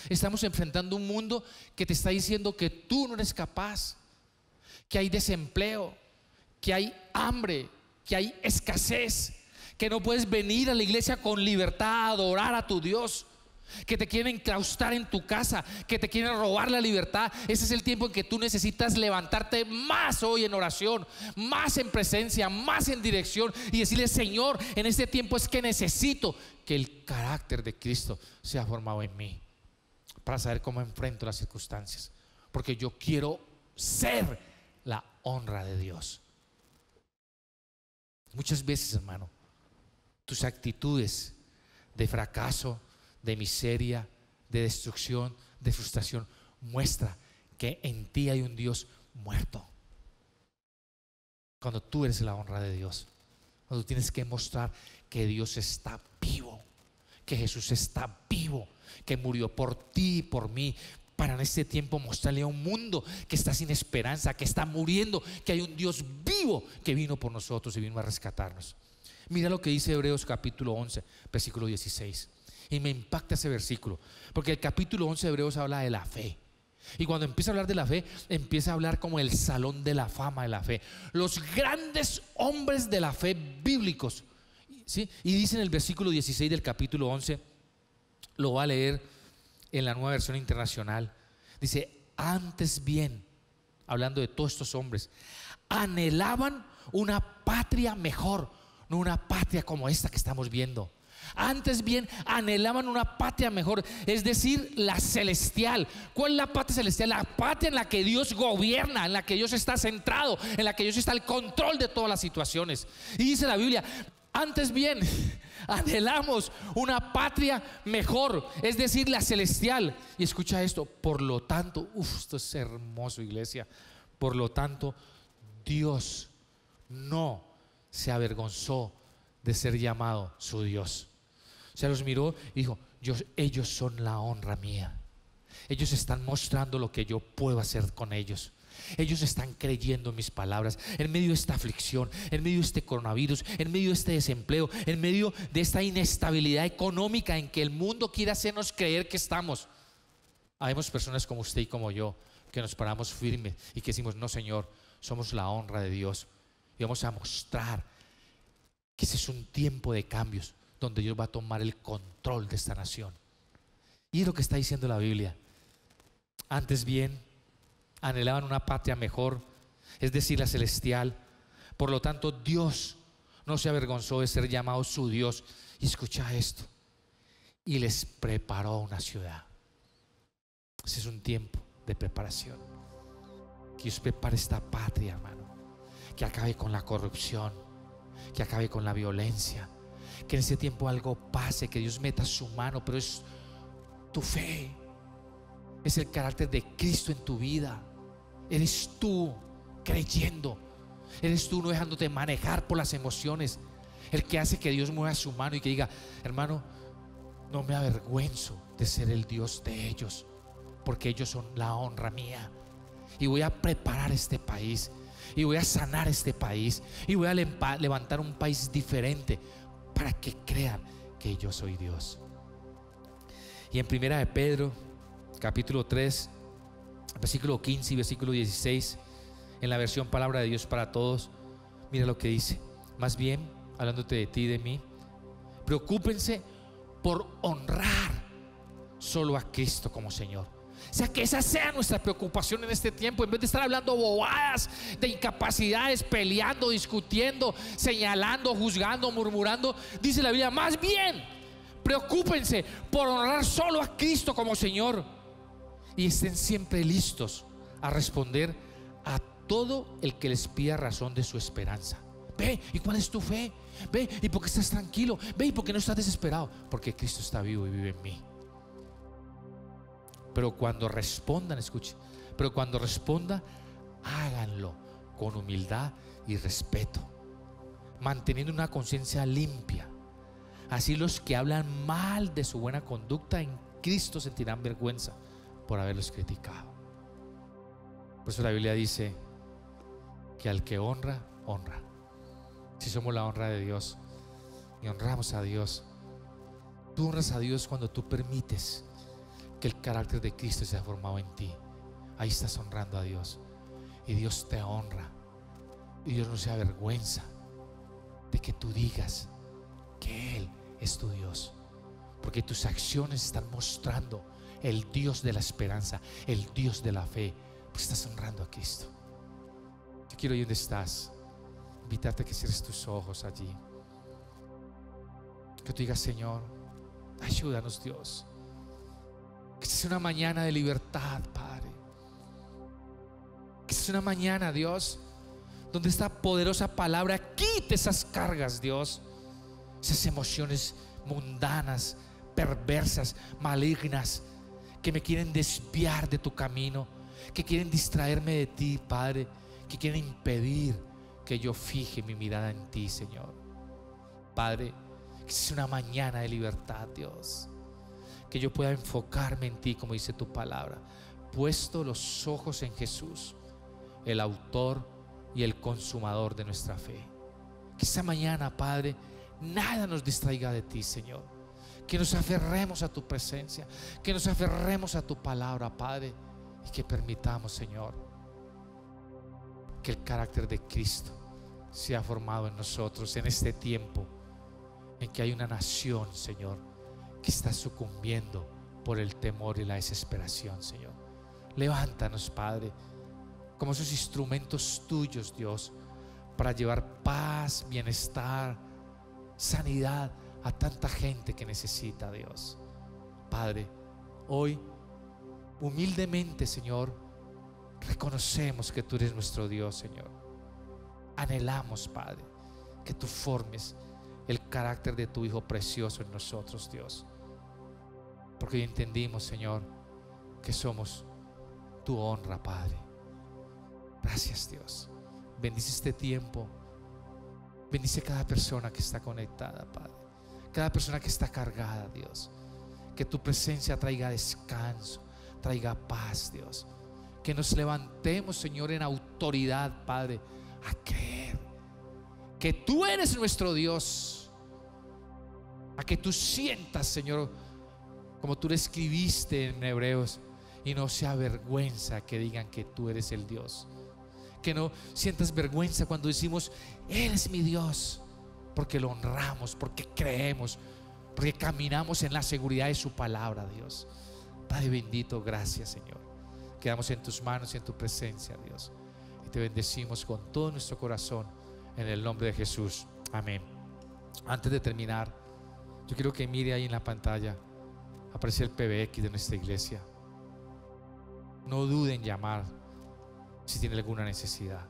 estamos enfrentando un mundo que te está diciendo que tú no eres capaz, que hay desempleo, que hay hambre, que hay escasez, que no puedes venir a la iglesia con libertad a adorar a tu Dios, que te quieren enclaustrar en tu casa, que te quieren robar la libertad. Ese es el tiempo en que tú necesitas levantarte más hoy en oración, más en presencia, más en dirección y decirle: Señor, en este tiempo es que necesito que el carácter de Cristo sea formado en mí, para saber cómo enfrento las circunstancias, porque yo quiero ser la honra de Dios. Muchas veces, hermano, tus actitudes de fracaso, de miseria, de destrucción, de frustración, muestra que en ti hay un Dios muerto. Cuando tú eres la honra de Dios, cuando tú tienes que mostrar que Dios está vivo, que Jesús está vivo, que murió por ti y por mí, para en este tiempo mostrarle a un mundo que está sin esperanza, que está muriendo, que hay un Dios vivo que vino por nosotros y vino a rescatarnos. Mira lo que dice Hebreos capítulo 11, versículo 16. Y me impacta ese versículo, porque el capítulo 11 de Hebreos habla de la fe. Y cuando empieza a hablar de la fe, empieza a hablar como el salón de la fama de la fe, los grandes hombres de la fe bíblicos, ¿sí? Y dice en el versículo 16 del capítulo 11, lo voy a leer en la Nueva Versión Internacional. Dice: antes bien, hablando de todos estos hombres, anhelaban una patria mejor, no una patria como esta que estamos viendo. Antes bien, anhelaban una patria mejor, es decir, la celestial. ¿Cuál es la patria celestial? La patria en la que Dios gobierna, en la que Dios está centrado, en la que Dios está al control de todas las situaciones. Y dice la Biblia: antes bien, anhelamos una patria mejor, es decir, la celestial. Y escucha esto: por lo tanto, esto es hermoso, iglesia. Por lo tanto, Dios no se avergonzó de ser llamado su Dios. O sea, los miró y dijo: ellos son la honra mía. Ellos están mostrando lo que yo puedo hacer con ellos. Ellos están creyendo en mis palabras en medio de esta aflicción, en medio de este coronavirus, en medio de este desempleo, en medio de esta inestabilidad económica en que el mundo quiere hacernos creer que estamos. Habemos personas como usted y como yo que nos paramos firmes y que decimos: no, Señor, somos la honra de Dios y vamos a mostrar que ese es un tiempo de cambios donde Dios va a tomar el control de esta nación. Y es lo que está diciendo la Biblia. Antes bien, anhelaban una patria mejor, es decir, la celestial. Por lo tanto, Dios no se avergonzó de ser llamado su Dios. Y escucha esto: y les preparó una ciudad. Ese es un tiempo de preparación. Que Dios prepare esta patria, hermano, que acabe con la corrupción, que acabe con la violencia, que en ese tiempo algo pase, que Dios meta su mano. Pero es tu fe, es el carácter de Cristo en tu vida. Eres tú creyendo, eres tú no dejándote manejar por las emociones, el que hace que Dios mueva su mano y que diga: hermano, no me avergüenzo de ser el Dios de ellos, porque ellos son la honra mía. Y voy a preparar este país, y voy a sanar este país, y voy a levantar un país diferente, para que crean que yo soy Dios. Y en primera de Pedro capítulo 3, versículo 15 y versículo 16, en la versión Palabra de Dios para Todos, mira lo que dice: más bien, hablándote de ti y de mí, preocúpense por honrar solo a Cristo como Señor. O sea, que esa sea nuestra preocupación en este tiempo. En vez de estar hablando bobadas, de incapacidades, peleando, discutiendo, señalando, juzgando, murmurando, dice la Biblia, más bien preocúpense por honrar solo a Cristo como Señor, y estén siempre listos a responder a todo el que les pida razón de su esperanza. Ve, ¿y cuál es tu fe? Ve, ¿y por qué estás tranquilo? Ve, ¿y por qué no estás desesperado? Porque Cristo está vivo y vive en mí. Pero cuando respondan, escuche, pero cuando respondan, háganlo con humildad y respeto, manteniendo una conciencia limpia. Así los que hablan mal de su buena conducta en Cristo sentirán vergüenza por haberlos criticado. Por eso la Biblia dice que al que honra, honra. Si somos la honra de Dios y honramos a Dios, tú honras a Dios cuando tú permites que el carácter de Cristo sea formado en ti. Ahí estás honrando a Dios y Dios te honra, y Dios no se avergüenza de que tú digas que Él es tu Dios, porque tus acciones están mostrando el Dios de la esperanza, el Dios de la fe, porque estás honrando a Cristo. Yo quiero, ahí donde estás, invitarte a que cierres tus ojos allí, que tú digas: Señor, ayúdanos, Dios. Que esta sea una mañana de libertad, Padre. Que esta sea una mañana, Dios, donde esta poderosa palabra quite esas cargas, Dios, esas emociones mundanas, perversas, malignas, que me quieren desviar de tu camino, que quieren distraerme de ti, Padre, que quieren impedir que yo fije mi mirada en ti, Señor. Padre, que sea una mañana de libertad, Dios, que yo pueda enfocarme en ti, como dice tu palabra, puesto los ojos en Jesús, el autor y el consumador de nuestra fe. Que esta mañana, Padre, nada nos distraiga de ti, Señor. Que nos aferremos a tu presencia, que nos aferremos a tu palabra, Padre, y que permitamos, Señor, que el carácter de Cristo sea formado en nosotros en este tiempo en que hay una nación, Señor, que está sucumbiendo por el temor y la desesperación, Señor. Levántanos, Padre, como esos instrumentos tuyos, Dios, para llevar paz, bienestar, sanidad a tanta gente que necesita, Dios. Padre, hoy humildemente, Señor, reconocemos que tú eres nuestro Dios, Señor. Anhelamos, Padre, que tú formes el carácter de tu Hijo precioso en nosotros, Dios, porque hoy entendimos, Señor, que somos tu honra, Padre. Gracias, Dios. Bendice este tiempo. Bendice cada persona que está conectada, Padre, cada persona que está cargada, Dios. Que tu presencia traiga descanso, traiga paz, Dios. Que nos levantemos, Señor, en autoridad, Padre, a creer que tú eres nuestro Dios, a que tú sientas, Señor, como tú le escribiste en Hebreos, y no sea vergüenza que digan que tú eres el Dios. Que no sientas vergüenza cuando decimos: Él es mi Dios, porque lo honramos, porque creemos, porque caminamos en la seguridad de su palabra, Dios. Padre bendito, gracias, Señor. Quedamos en tus manos y en tu presencia, Dios, y te bendecimos con todo nuestro corazón en el nombre de Jesús. Amén. Antes de terminar, yo quiero que mire ahí en la pantalla, aparece el PBX de nuestra iglesia. No duden en llamar si tiene alguna necesidad.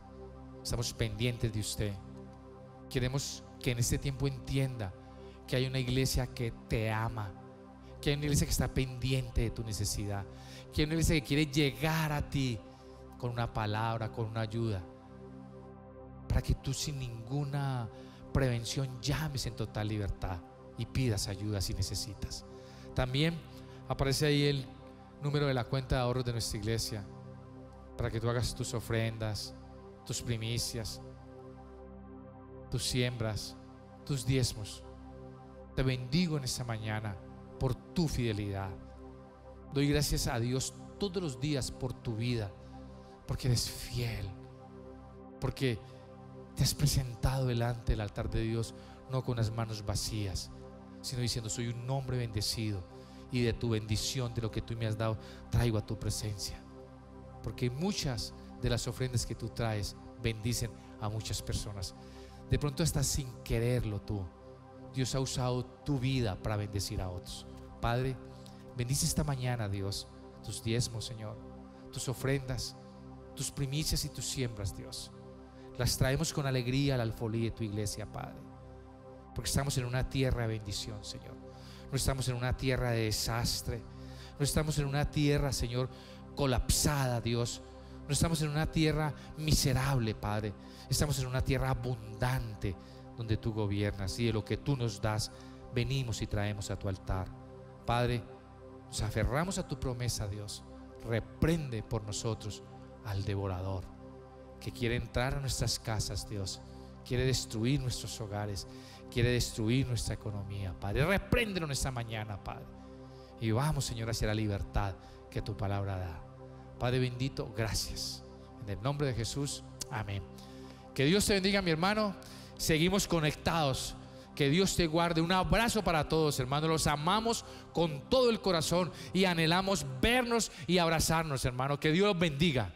Estamos pendientes de usted. Queremos que en este tiempo entienda que hay una iglesia que te ama, que hay una iglesia que está pendiente de tu necesidad, que hay una iglesia que quiere llegar a ti con una palabra, con una ayuda, para que tú sin ninguna prevención llames en total libertad y pidas ayuda si necesitas. También aparece ahí el número de la cuenta de ahorros de nuestra iglesia, para que tú hagas tus ofrendas, tus primicias, tus siembras, tus diezmos. Te bendigo en esta mañana por tu fidelidad. Doy gracias a Dios todos los días por tu vida, porque eres fiel, porque te has presentado delante del altar de Dios no con las manos vacías, sino diciendo: soy un hombre bendecido y de tu bendición, de lo que tú me has dado, traigo a tu presencia. Porque muchas de las ofrendas que tú traes bendicen a muchas personas. De pronto hasta sin quererlo tú, Dios ha usado tu vida para bendecir a otros. Padre, bendice esta mañana, Dios, tus diezmos, Señor, tus ofrendas, tus primicias y tus siembras, Dios. Las traemos con alegría al alfolí de tu iglesia, Padre, porque estamos en una tierra de bendición, Señor. No estamos en una tierra de desastre. No estamos en una tierra, Señor, colapsada, Dios. No estamos en una tierra miserable, Padre. Estamos en una tierra abundante donde tú gobiernas, y de lo que tú nos das venimos y traemos a tu altar. Padre, nos aferramos a tu promesa, Dios. Reprende por nosotros al devorador que quiere entrar a nuestras casas, Dios. Quiere destruir nuestros hogares, quiere destruir nuestra economía, Padre. Repréndelo en esta mañana, Padre. Y vamos, Señor, hacia la libertad que tu palabra da. Padre bendito, gracias. En el nombre de Jesús, amén. Que Dios te bendiga, mi hermano. Seguimos conectados. Que Dios te guarde. Un abrazo para todos, hermanos. Los amamos con todo el corazón y anhelamos vernos y abrazarnos, hermano. Que Dios los bendiga.